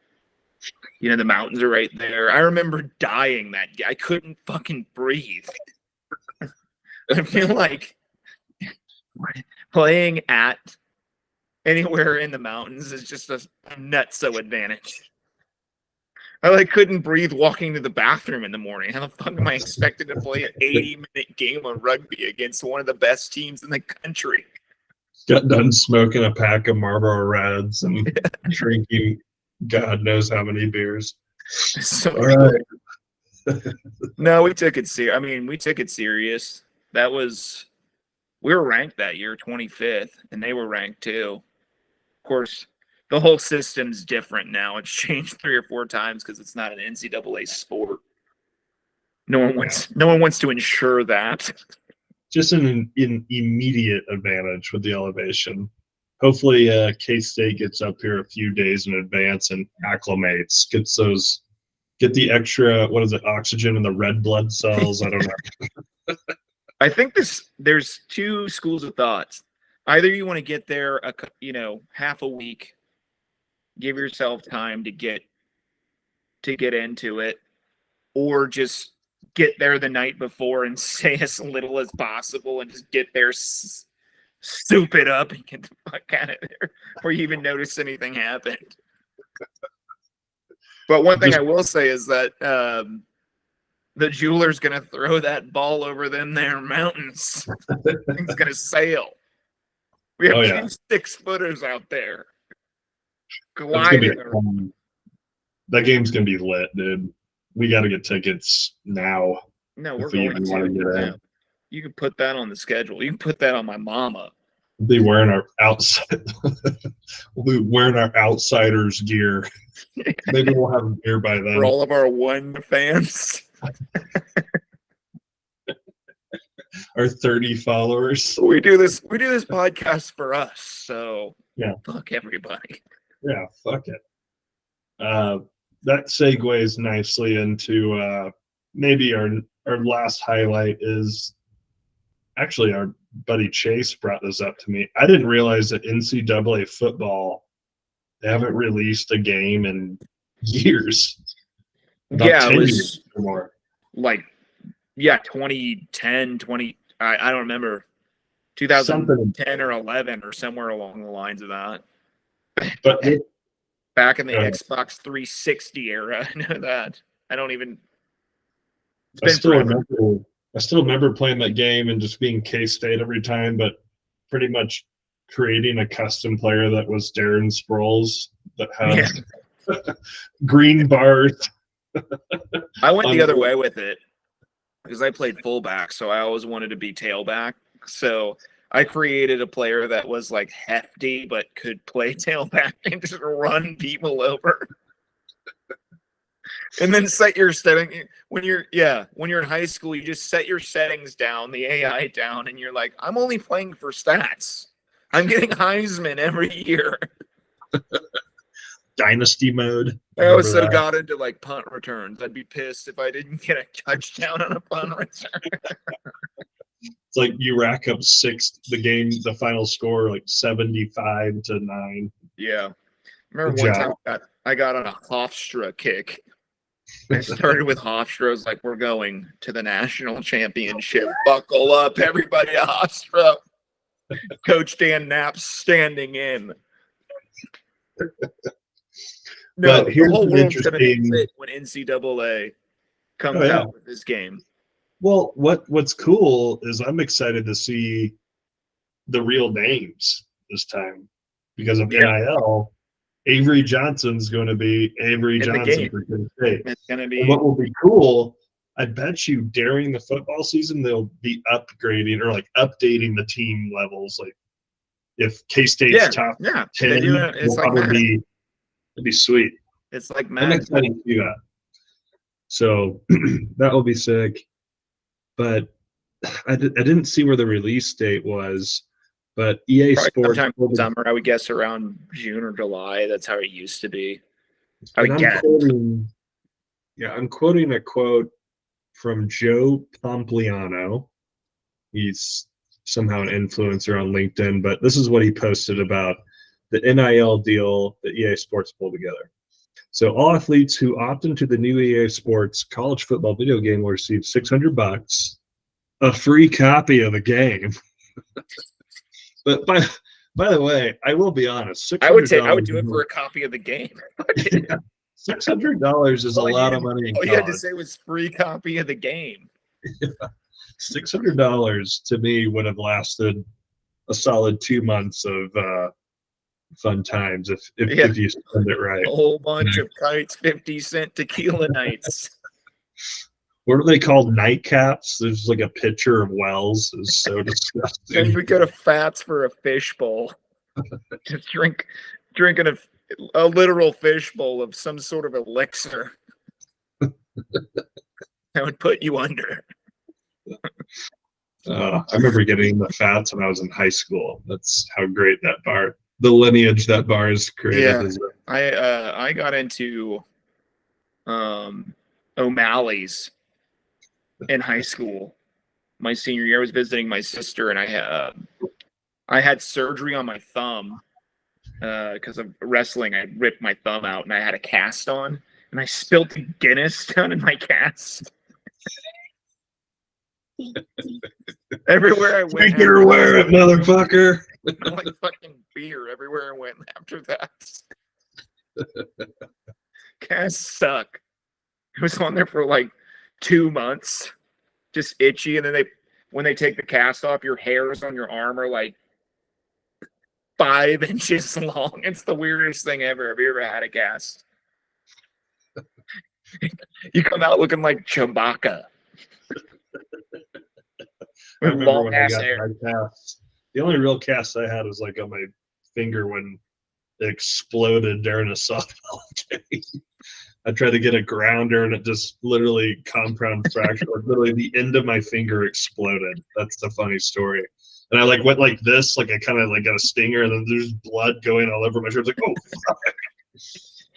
Speaker 2: You know, the mountains are right there. I remember dying that day. I couldn't fucking breathe. I feel like playing at anywhere in the mountains is just a nutso advantage. I couldn't breathe walking to the bathroom in the morning. How the fuck am I expected to play an 80-minute game of rugby against one of the best teams in the country?
Speaker 1: Got done smoking a pack of Marlboro Reds and drinking God knows how many beers.
Speaker 2: So
Speaker 1: all right.
Speaker 2: No, we took it serious. I mean, we took it serious. We were ranked that year, 25th, and they were ranked too. Of course, the whole system's different now. It's changed 3 or 4 times because it's not an NCAA sport. No one wants to ensure that.
Speaker 1: Just an immediate advantage with the elevation. Hopefully, K-State gets up here a few days in advance and acclimates, get the extra, oxygen in the red blood cells. I don't know.
Speaker 2: I think there's 2 schools of thoughts. Either you want to get there, half a week, give yourself time to get into it, or just get there the night before and say as little as possible and just get there, soup it up, and get the fuck out of there before you even notice anything happened. But one thing I will say is that the jeweler's going to throw that ball over them there mountains. Thing's going to sail. We have 2 6-footers out there.
Speaker 1: That game's going to be lit, dude. We got to get tickets now.
Speaker 2: No, we're going to. You can put that on the schedule. You can put that on my mama.
Speaker 1: We'll be wearing our outsiders gear. Maybe we'll have a beer by then.
Speaker 2: For all of our one fans.
Speaker 1: Our 30 followers.
Speaker 2: We do this podcast for us. So
Speaker 1: yeah,
Speaker 2: fuck everybody.
Speaker 1: Yeah, fuck it. That segues nicely into maybe our last highlight is actually our buddy Chase brought this up to me. I didn't realize that NCAA football, they haven't released a game in years.
Speaker 2: Yeah, it was
Speaker 1: years or more.
Speaker 2: 2010, I don't remember, 2010 or 11 or somewhere along the lines of that.
Speaker 1: But
Speaker 2: back in the Xbox 360 era, I know that.
Speaker 1: I still remember playing that game and just being K-State every time, but pretty much creating a custom player that was Darren Sproles that had green bars.
Speaker 2: I went the other way with it because I played fullback, so I always wanted to be tailback. So I created a player that was like hefty but could play tailback and just run people over. And then set your setting when you're in high school, you just set your settings down, the AI down, and you're like, I'm only playing for stats. I'm getting Heisman every year.
Speaker 1: Dynasty mode.
Speaker 2: I also got into like punt returns. I'd be pissed if I didn't get a touchdown on a punt return.
Speaker 1: It's like you rack up the final score like 75-9.
Speaker 2: Yeah. remember
Speaker 1: Good
Speaker 2: one
Speaker 1: job.
Speaker 2: time I got on a Hofstra kick. I started with Hofstra. I was like, we're going to the national championship. Buckle up, everybody at Hofstra. Coach Dan Knapp's standing in. No,
Speaker 1: But
Speaker 2: the
Speaker 1: here's
Speaker 2: whole
Speaker 1: an
Speaker 2: world's going to be
Speaker 1: interesting.
Speaker 2: lit when NCAA comes
Speaker 1: Oh yeah.
Speaker 2: out with this game.
Speaker 1: Well, what's cool is I'm excited to see the real names this time because of
Speaker 2: Yeah.
Speaker 1: NIL. Avery Johnson's going to be Avery
Speaker 2: In the
Speaker 1: Johnson
Speaker 2: game.
Speaker 1: for Penn State.
Speaker 2: It's going to
Speaker 1: And
Speaker 2: be
Speaker 1: what will be cool, I bet you during the football season they'll be upgrading or like updating the team levels. Like if K-State's top
Speaker 2: yeah.
Speaker 1: 10
Speaker 2: They do it. It's
Speaker 1: will
Speaker 2: like
Speaker 1: probably
Speaker 2: Madden.
Speaker 1: it'd be sweet.
Speaker 2: It's like
Speaker 1: I'm
Speaker 2: Madden.
Speaker 1: excited to see that. So that will be sick. But I didn't see where the release date was, but EA
Speaker 2: Probably
Speaker 1: Sports
Speaker 2: sometime in summer, I would guess around June or July. That's how it used to be. I
Speaker 1: and
Speaker 2: would
Speaker 1: I'm
Speaker 2: guess.
Speaker 1: quoting, I'm quoting a quote from Joe Pompliano. He's somehow an influencer on LinkedIn, but this is what he posted about the NIL deal that EA Sports pulled together. So all athletes who opt into the new EA Sports college football video game will receive $600, a free copy of the game. But by the way, I will be honest.
Speaker 2: I would do it for a copy of the game.
Speaker 1: Yeah, $600 is a lot of money in
Speaker 2: All you had to
Speaker 1: college.
Speaker 2: say was free copy of the game.
Speaker 1: $600 to me would have lasted a solid 2 months of fun times if you spend it right.
Speaker 2: A whole bunch of kites, 50-cent tequila nights.
Speaker 1: What are they called? Nightcaps? There's like a picture of Wells. Is so disgusting.
Speaker 2: And we go to Fats for a fishbowl. Just drinking a literal fishbowl of some sort of elixir that would put you under.
Speaker 1: I remember getting the Fats when I was in high school. That's how great the lineage that bar is created.
Speaker 2: Yeah, I got into O'Malley's in high school. My senior year, I was visiting my sister, and I had surgery on my thumb because of wrestling. I ripped my thumb out, and I had a cast on, and I spilled the Guinness down in my cast. Everywhere I went,
Speaker 1: Drink it or wear it, motherfucker.
Speaker 2: I'm like fucking beer everywhere I went after that. Casts suck. It was on there for like 2 months, just itchy, and then when they take the cast off, your hairs on your arm are like 5 inches long. It's the weirdest thing ever. Have you ever had a cast? You come out looking like Chewbacca.
Speaker 1: I remember when I got my cast. The only real cast I had was like on my finger when it exploded during a softball game. I tried to get a grounder and it just literally compound fracture. Like literally the end of my finger exploded. That's the funny story. And I like went like this, like I kind of like got a stinger, and then there's blood going all over my shirt. I was like, oh fuck.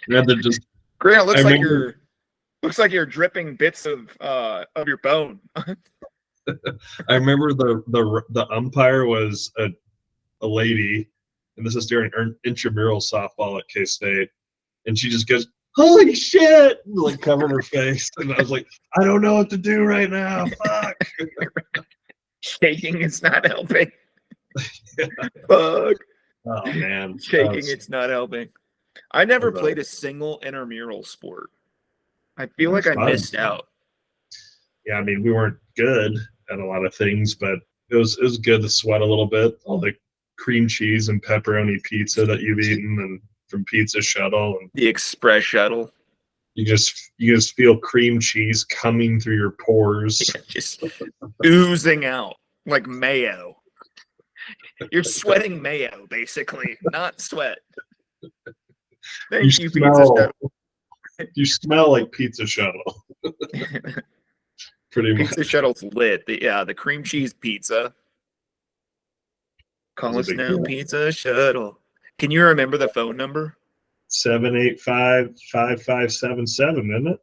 Speaker 1: And I had to just
Speaker 2: Grant, looks like you're dripping bits of your bone.
Speaker 1: I remember the umpire was a lady, and this is during intramural softball at K-State, and she just goes, "Holy shit!" and like covered her face, and I was like, "I don't know what to do right now." Fuck.
Speaker 2: Shaking is not helping.
Speaker 1: Yeah.
Speaker 2: Fuck.
Speaker 1: Oh man,
Speaker 2: Shaking it's not helping. I never played a single intramural sport. I feel like I missed out.
Speaker 1: Yeah, I mean we weren't good at a lot of things, but it was good to sweat a little bit. All the cream cheese and pepperoni pizza that you've eaten, and from Pizza Shuttle, and
Speaker 2: the Express Shuttle.
Speaker 1: You just feel cream cheese coming through your pores,
Speaker 2: just oozing out like mayo. You're sweating mayo, basically, not sweat. Thank you, Pizza Shuttle.
Speaker 1: You smell like Pizza Shuttle. Pretty much.
Speaker 2: Pizza Shuttle's lit. The cream cheese pizza. Call us now, Pizza Shuttle. Can you remember the phone number?
Speaker 1: 785-5577, isn't it?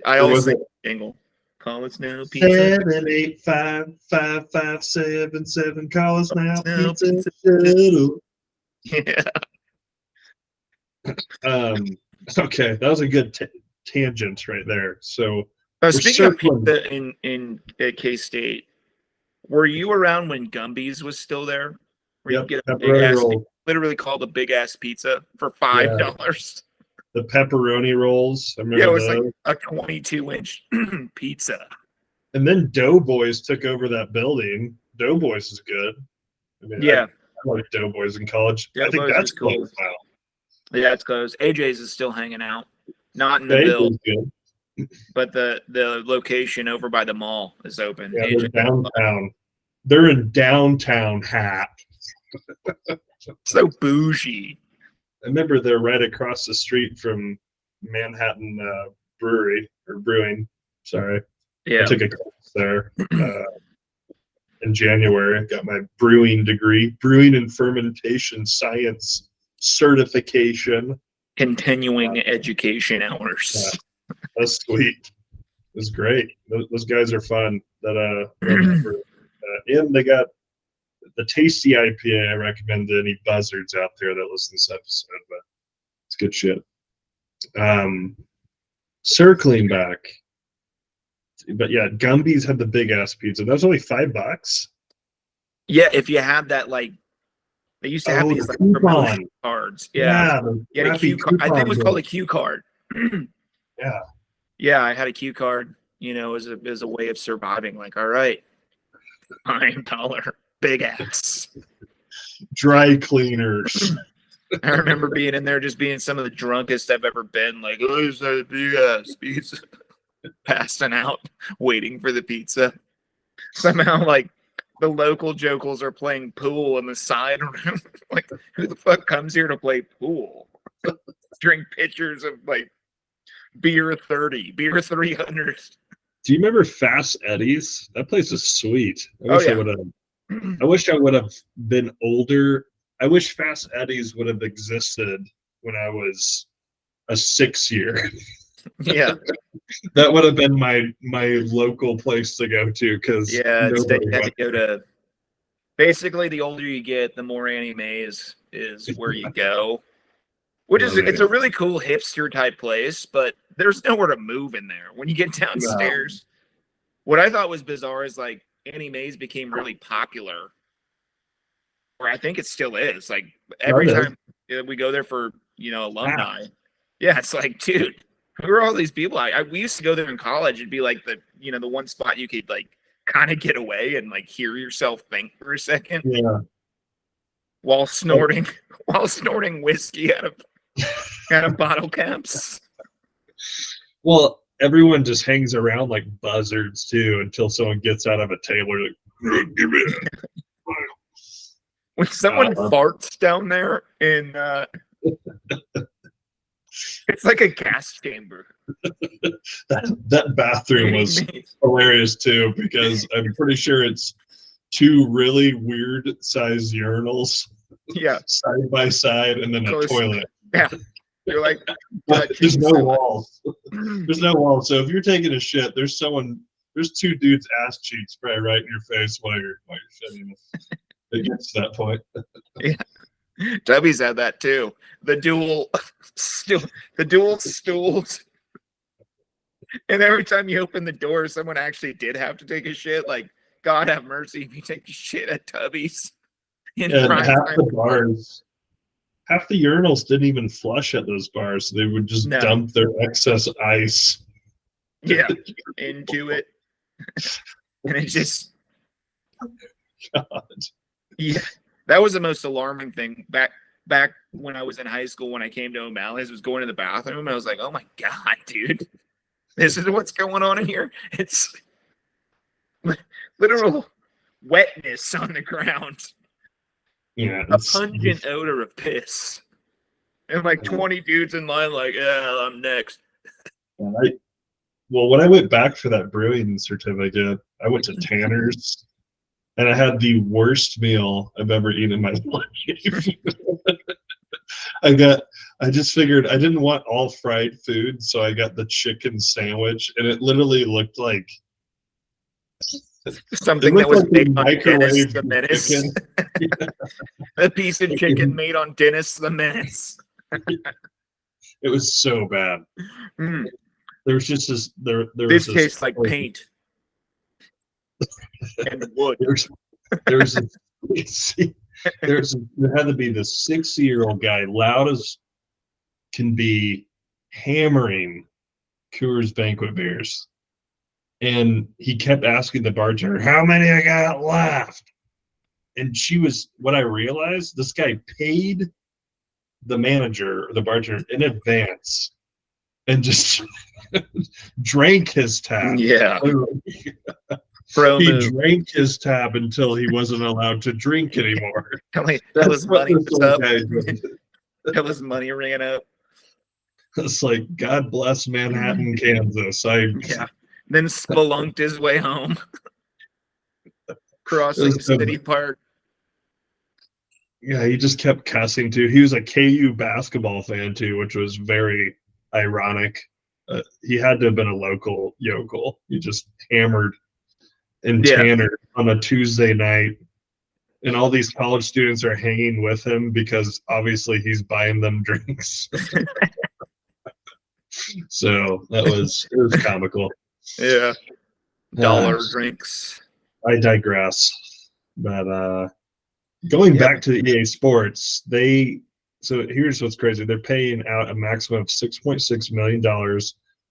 Speaker 2: I always think jingle. Call us now, Pizza.
Speaker 1: 785-5577. Call us now, Pizza Shuttle.
Speaker 2: Yeah.
Speaker 1: Okay, that was a good tangent right there. So
Speaker 2: Speaking of
Speaker 1: circling.
Speaker 2: pizza at K-State, were you around when Gumby's was still there? Where you
Speaker 1: Yep,
Speaker 2: get a big
Speaker 1: pepperoni
Speaker 2: ass,
Speaker 1: roll.
Speaker 2: literally called a big ass pizza for
Speaker 1: Yeah.
Speaker 2: $5.
Speaker 1: The pepperoni rolls. I remember
Speaker 2: Yeah, it was
Speaker 1: those.
Speaker 2: like a 22-inch pizza.
Speaker 1: And then Doughboys took over that building. Doughboys is good. I mean,
Speaker 2: Yeah,
Speaker 1: I like Doughboys in college. I think
Speaker 2: Doughboys
Speaker 1: that's
Speaker 2: is cool.
Speaker 1: closed now.
Speaker 2: Yeah, it's closed. AJ's is still hanging out, not in the
Speaker 1: They
Speaker 2: Ville,
Speaker 1: is good.
Speaker 2: but the location over by the mall is open.
Speaker 1: Yeah,
Speaker 2: AJ.
Speaker 1: they're downtown. They're in downtown Hat.
Speaker 2: So bougie.
Speaker 1: I remember they're right across the street from Manhattan Brewery or Brewing. Sorry.
Speaker 2: Yeah.
Speaker 1: I took a class there in January. I got my brewing degree, brewing and fermentation science certification.
Speaker 2: Continuing education hours.
Speaker 1: Yeah, that's sweet. It was great. Those guys are fun. And they got the tasty IPA. I recommend to any buzzards out there that listen to this episode, but it's good shit. Circling back, but yeah, Gumby's had the big ass pizza. That was only $5.
Speaker 2: Yeah, if you had that, like, they used to have these like promotion cards. Yeah, you had a Q card. I think it was called a Q card.
Speaker 1: Yeah.
Speaker 2: Yeah, I had a Q card. You know, as a way of surviving. Like, all right, $5, big ass.
Speaker 1: Dry cleaners.
Speaker 2: I remember being in there, just being some of the drunkest I've ever been. Like, oh, is that a big ass pizza? Passing out, waiting for the pizza. Somehow, like, the local jokels are playing pool in the side room. Like, who the fuck comes here to play pool? Drink pitchers of, like, beer 30, beer 300.
Speaker 1: Do you remember Fast Eddie's? That place is sweet. I wish I would have been older. I wish Fast Eddie's would have existed when I was a 6-year.
Speaker 2: Yeah.
Speaker 1: That would have been my local place to go to, because
Speaker 2: you had to go to. Basically, the older you get, the more Annie Mae's is where you go. Which is, it's a really cool hipster type place, but there's nowhere to move in there. When you get downstairs, what I thought was bizarre is, like, Annie Mae's became really popular. Or I think it still is. Like, every time we go there for, alumni. Yeah, it's like, dude, who are all these people? We used to go there in college. It'd be like the one spot you could, like, kind of get away and, like, hear yourself think for a second.
Speaker 1: Yeah.
Speaker 2: While snorting whiskey out of bottle caps.
Speaker 1: Well, everyone just hangs around like buzzards too until someone gets out of a table. Like, give me that.
Speaker 2: When someone farts down there in it's like a gas chamber.
Speaker 1: That bathroom was hilarious too, because I'm pretty sure it's two really weird sized urinals, side by side, and then a toilet.
Speaker 2: Yeah, you're like,
Speaker 1: there's no walls. There's no walls. So if you're taking a shit, there's two dudes' ass cheeks probably right in your face while you're shitting. It gets to that point.
Speaker 2: Yeah. Debbie's had that too. The dual stools. And every time you open the door, someone actually did have to take a shit. Like, God have mercy if you take a shit at Tubby's.
Speaker 1: And half the urinals didn't even flush at those bars. So they would just dump their excess ice.
Speaker 2: Yeah, into it. And it just...
Speaker 1: God.
Speaker 2: Yeah, that was the most alarming thing. Back when I was in high school, when I came to O'Malley's, was going to the bathroom. And I was like, oh my God, dude. This is what's going on in here. It's literal wetness on the ground.
Speaker 1: Yeah,
Speaker 2: a pungent odor of piss. And like 20 dudes in line, like, yeah, I'm next.
Speaker 1: Well, when I went back for that brewing certificate, I went to Tanner's, and I had the worst meal I've ever eaten in my life. I just figured I didn't want all fried food, so I got the chicken sandwich, and it literally looked like
Speaker 2: something that was made on Dennis the Menace. A piece of chicken made on Dennis the Menace.
Speaker 1: It was so bad.
Speaker 2: Mm,
Speaker 1: There was just this. There
Speaker 2: this
Speaker 1: was this.
Speaker 2: tastes like paint and wood.
Speaker 1: There's there had to be this 60-year-old guy, loud as can be, hammering Coors Banquet beers, and he kept asking the bartender, "How many I got left?" And she was. What I realized, this guy paid the manager or the bartender in advance, and just drank his tab.
Speaker 2: Yeah.
Speaker 1: Literally.
Speaker 2: Pro
Speaker 1: He
Speaker 2: move.
Speaker 1: drank his tab until he wasn't allowed to drink anymore.
Speaker 2: Till his
Speaker 1: That's what
Speaker 2: money
Speaker 1: this
Speaker 2: was
Speaker 1: old
Speaker 2: up.
Speaker 1: guy did.
Speaker 2: Till his money ran up.
Speaker 1: It's like, God bless Manhattan, Kansas.
Speaker 2: Yeah. Then spelunked his way home. Crossing City Park.
Speaker 1: Yeah, he just kept cussing too. He was a KU basketball fan too, which was very ironic. He had to have been a local yokel. He just hammered in
Speaker 2: Yeah.
Speaker 1: Tanner on a Tuesday night, and all these college students are hanging with him because obviously he's buying them drinks. So it was comical.
Speaker 2: Yeah. Dollar drinks.
Speaker 1: I digress. But going back to the EA Sports, so here's what's crazy. They're paying out a maximum of $6.6 million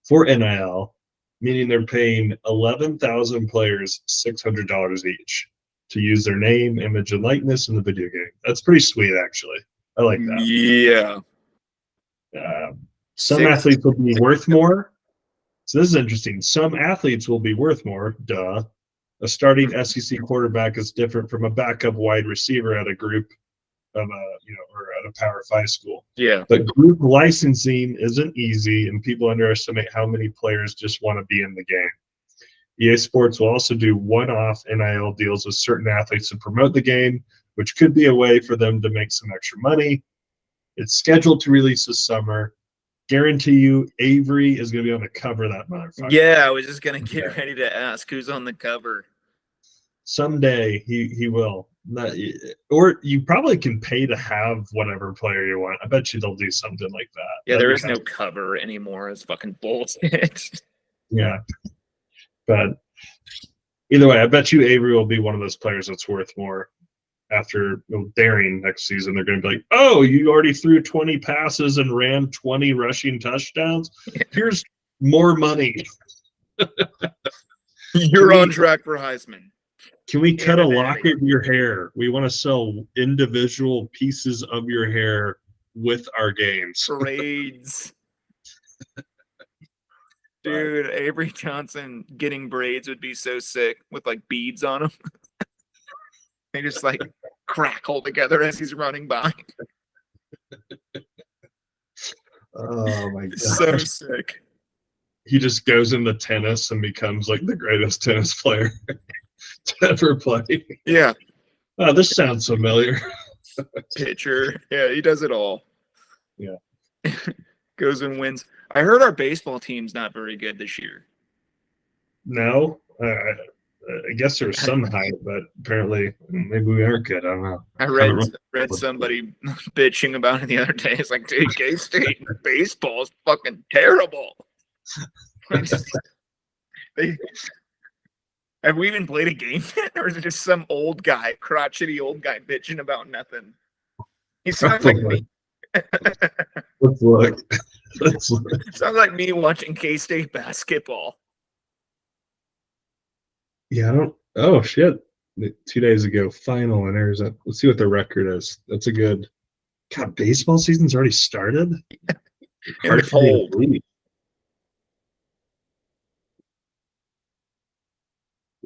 Speaker 1: for NIL, meaning they're paying 11,000 players $600 each to use their name, image, and likeness in the video game. That's pretty sweet, actually. I like that.
Speaker 2: Yeah.
Speaker 1: Some athletes will be worth more. So this is interesting. Some athletes will be worth more. Duh. A starting SEC quarterback is different from a backup wide receiver at a group of or at a Power 5 school.
Speaker 2: Yeah.
Speaker 1: But group licensing isn't easy, and people underestimate how many players just want to be in the game. EA Sports will also do one-off NIL deals with certain athletes to promote the game, which could be a way for them to make some extra money. It's scheduled to release this summer. Guarantee you, Avery is going to be on the cover of that motherfucker.
Speaker 2: Yeah, I was just gonna get ready to ask who's on the cover.
Speaker 1: Someday he will. Or you probably can pay to have whatever player you want. I bet you they'll do something like that.
Speaker 2: Yeah, there is no cover anymore. It's fucking bullshit.
Speaker 1: Yeah. But either way, I bet you Avery will be one of those players that's worth more after Daring next season. They're going to be like, oh, you already threw 20 passes and ran 20 rushing touchdowns.
Speaker 2: Yeah.
Speaker 1: Here's more money.
Speaker 2: You're on track for Heisman.
Speaker 1: Can we cut a lock of your hair? We want to sell individual pieces of your hair with our games.
Speaker 2: Braids. Dude, Avery Johnson getting braids would be so sick with like beads on them. They just like crackle together as he's running by.
Speaker 1: Oh my god.
Speaker 2: So sick.
Speaker 1: He just goes into tennis and becomes like the greatest tennis player to ever play.
Speaker 2: Yeah.
Speaker 1: Oh, this sounds familiar.
Speaker 2: Pitcher. Yeah, he does it all.
Speaker 1: Yeah.
Speaker 2: Goes and wins. I heard our baseball team's not very good this year.
Speaker 1: No, I guess there was some hype, but apparently maybe we aren't good. I don't know.
Speaker 2: I read somebody bitching about it the other day. It's like, dude, K-State baseball is fucking terrible. Have we even played a game yet, or is it just some old guy, crotchety old guy, bitching about nothing? He sounds like me.
Speaker 1: Let's look. Let's look.
Speaker 2: Sounds like me watching K-State basketball.
Speaker 1: Yeah, I don't. Oh shit! 2 days ago, final in Arizona. Let's see what the record is. That's a good. God, baseball season's already started.
Speaker 2: And it's old. We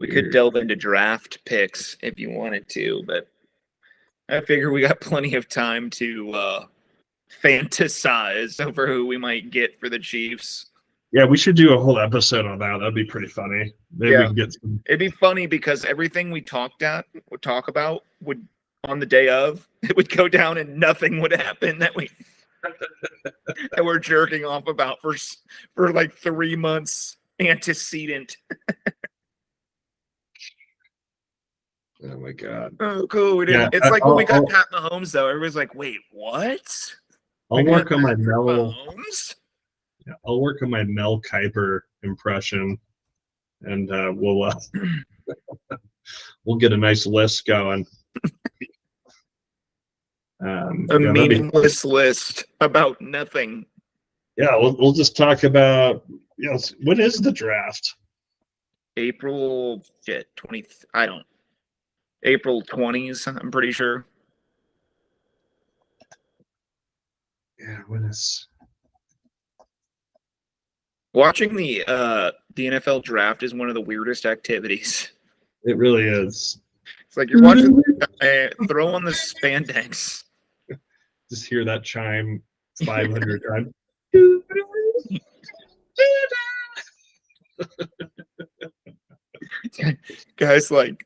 Speaker 2: could delve into draft picks if you wanted to, but I figure we got plenty of time to fantasize over who we might get for the Chiefs.
Speaker 1: Yeah, we should do a whole episode on that. That'd be pretty funny. Maybe we can get some.
Speaker 2: It'd be funny because everything we talk about would on the day of it would go down and nothing would happen that we're jerking off about for like 3 months antecedent.
Speaker 1: Oh my god!
Speaker 2: Oh, cool. We didn't. It's like when we got Pat Mahomes, though. Everybody's like, "Wait, what?"
Speaker 1: I'll work on my mellow. Yeah, I'll work on my Mel Kiper impression, and we'll get a nice list going.
Speaker 2: A meaningless list about nothing.
Speaker 1: Yeah, we'll just talk about, when is the draft?
Speaker 2: April 20. April 20s. I'm pretty sure.
Speaker 1: Yeah, when is?
Speaker 2: Watching the NFL draft is one of the weirdest activities.
Speaker 1: It really is.
Speaker 2: It's like you're watching throw on the spandex.
Speaker 1: Just hear that chime 500 times.
Speaker 2: Guys like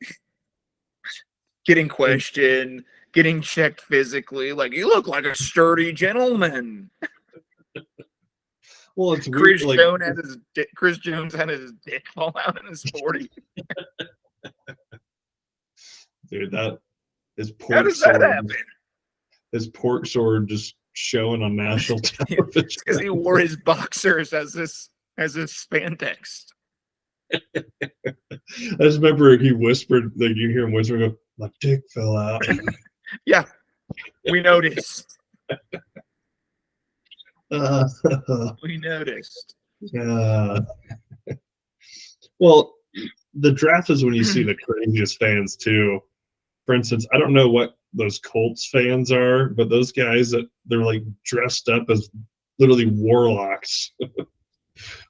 Speaker 2: getting questioned, getting checked physically. Like, you look like a sturdy gentleman.
Speaker 1: Well, it's weird.
Speaker 2: Chris Jones had his dick fall out in his 40.
Speaker 1: Dude, that is
Speaker 2: How does that happen?
Speaker 1: His pork sword just showing on national television
Speaker 2: because he wore his boxers as this spandex.
Speaker 1: I just remember he whispered, like you hear him whispering, "My dick fell out."
Speaker 2: Yeah, we noticed. We noticed.
Speaker 1: Well, the draft is when you see the craziest fans too. For instance, I don't know what those Colts fans are, but those guys that they're like dressed up as literally warlocks.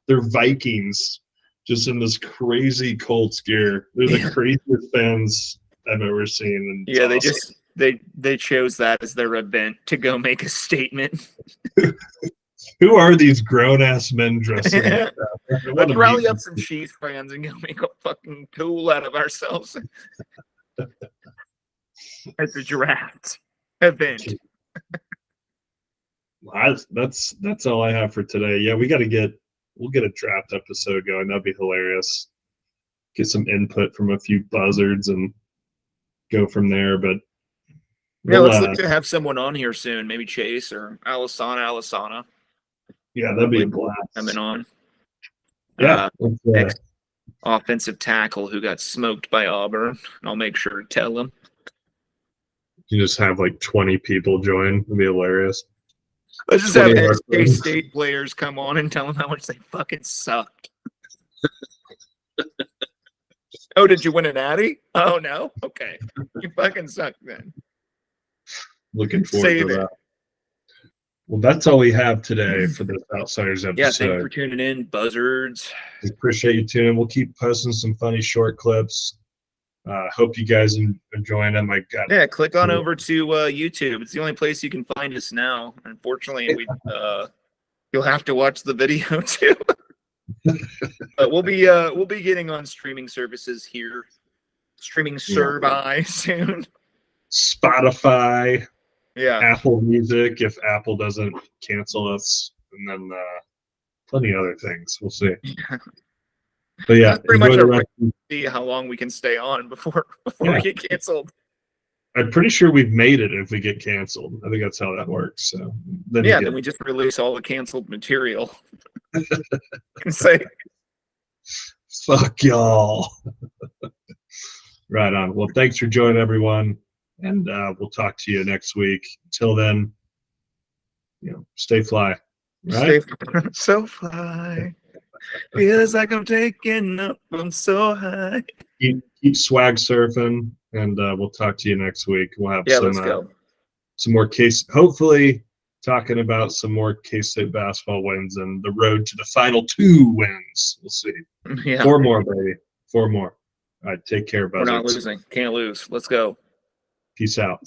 Speaker 1: They're Vikings, just in this crazy Colts gear. They're the craziest fans I've ever seen. And
Speaker 2: yeah, they chose that as their event to go make a statement.
Speaker 1: Who are these grown ass men dressing like that?
Speaker 2: Let's rally up some Chiefs fans and go make a fucking tool out of ourselves at the draft event.
Speaker 1: That's all I have for today. Yeah, we'll get a draft episode going. That'd be hilarious. Get some input from a few buzzards and go from there. But
Speaker 2: yeah, let's look to have someone on here soon. Maybe Chase or Alisana.
Speaker 1: Yeah, that'd be a blast.
Speaker 2: Coming on.
Speaker 1: Yeah.
Speaker 2: Offensive tackle who got smoked by Auburn. And I'll make sure to tell him.
Speaker 1: You just have like 20 people join. It'd be hilarious.
Speaker 2: Let's just have NC State players come on and tell them how much they fucking sucked. Oh, did you win an Addy? Oh, no? Okay. You fucking suck then.
Speaker 1: Looking forward to that. Well, that's all we have today for this Outsiders episode.
Speaker 2: Yeah, thanks for tuning in, buzzards.
Speaker 1: We appreciate you tuning in. We'll keep posting some funny short clips. Hope you guys enjoying them.
Speaker 2: Yeah, click on over to YouTube. It's the only place you can find us now. Unfortunately, you'll have to watch the video too. But we'll be getting on streaming services here, soon.
Speaker 1: Spotify.
Speaker 2: Yeah.
Speaker 1: Apple Music, if Apple doesn't cancel us, and then plenty of other things. We'll see.
Speaker 2: Yeah.
Speaker 1: But yeah,
Speaker 2: pretty much see how long we can stay on before we get canceled.
Speaker 1: I'm pretty sure we've made it if we get canceled. I think that's how that works. So
Speaker 2: then we just release all the canceled material and say,
Speaker 1: "Fuck y'all." Right on. Well, thanks for joining, everyone. And we'll talk to you next week. Till then, stay fly. Right?
Speaker 2: Stay so fly. Feels like I'm taking up from so high.
Speaker 1: Keep swag surfing, and we'll talk to you next week. We'll have some more hopefully talking about some more K-State basketball wins and the road to the final 2 wins. We'll see.
Speaker 2: Yeah.
Speaker 1: 4 more, baby. 4 more. All right, take care, buzzards.
Speaker 2: We're not losing. Can't lose. Let's go.
Speaker 1: Peace out.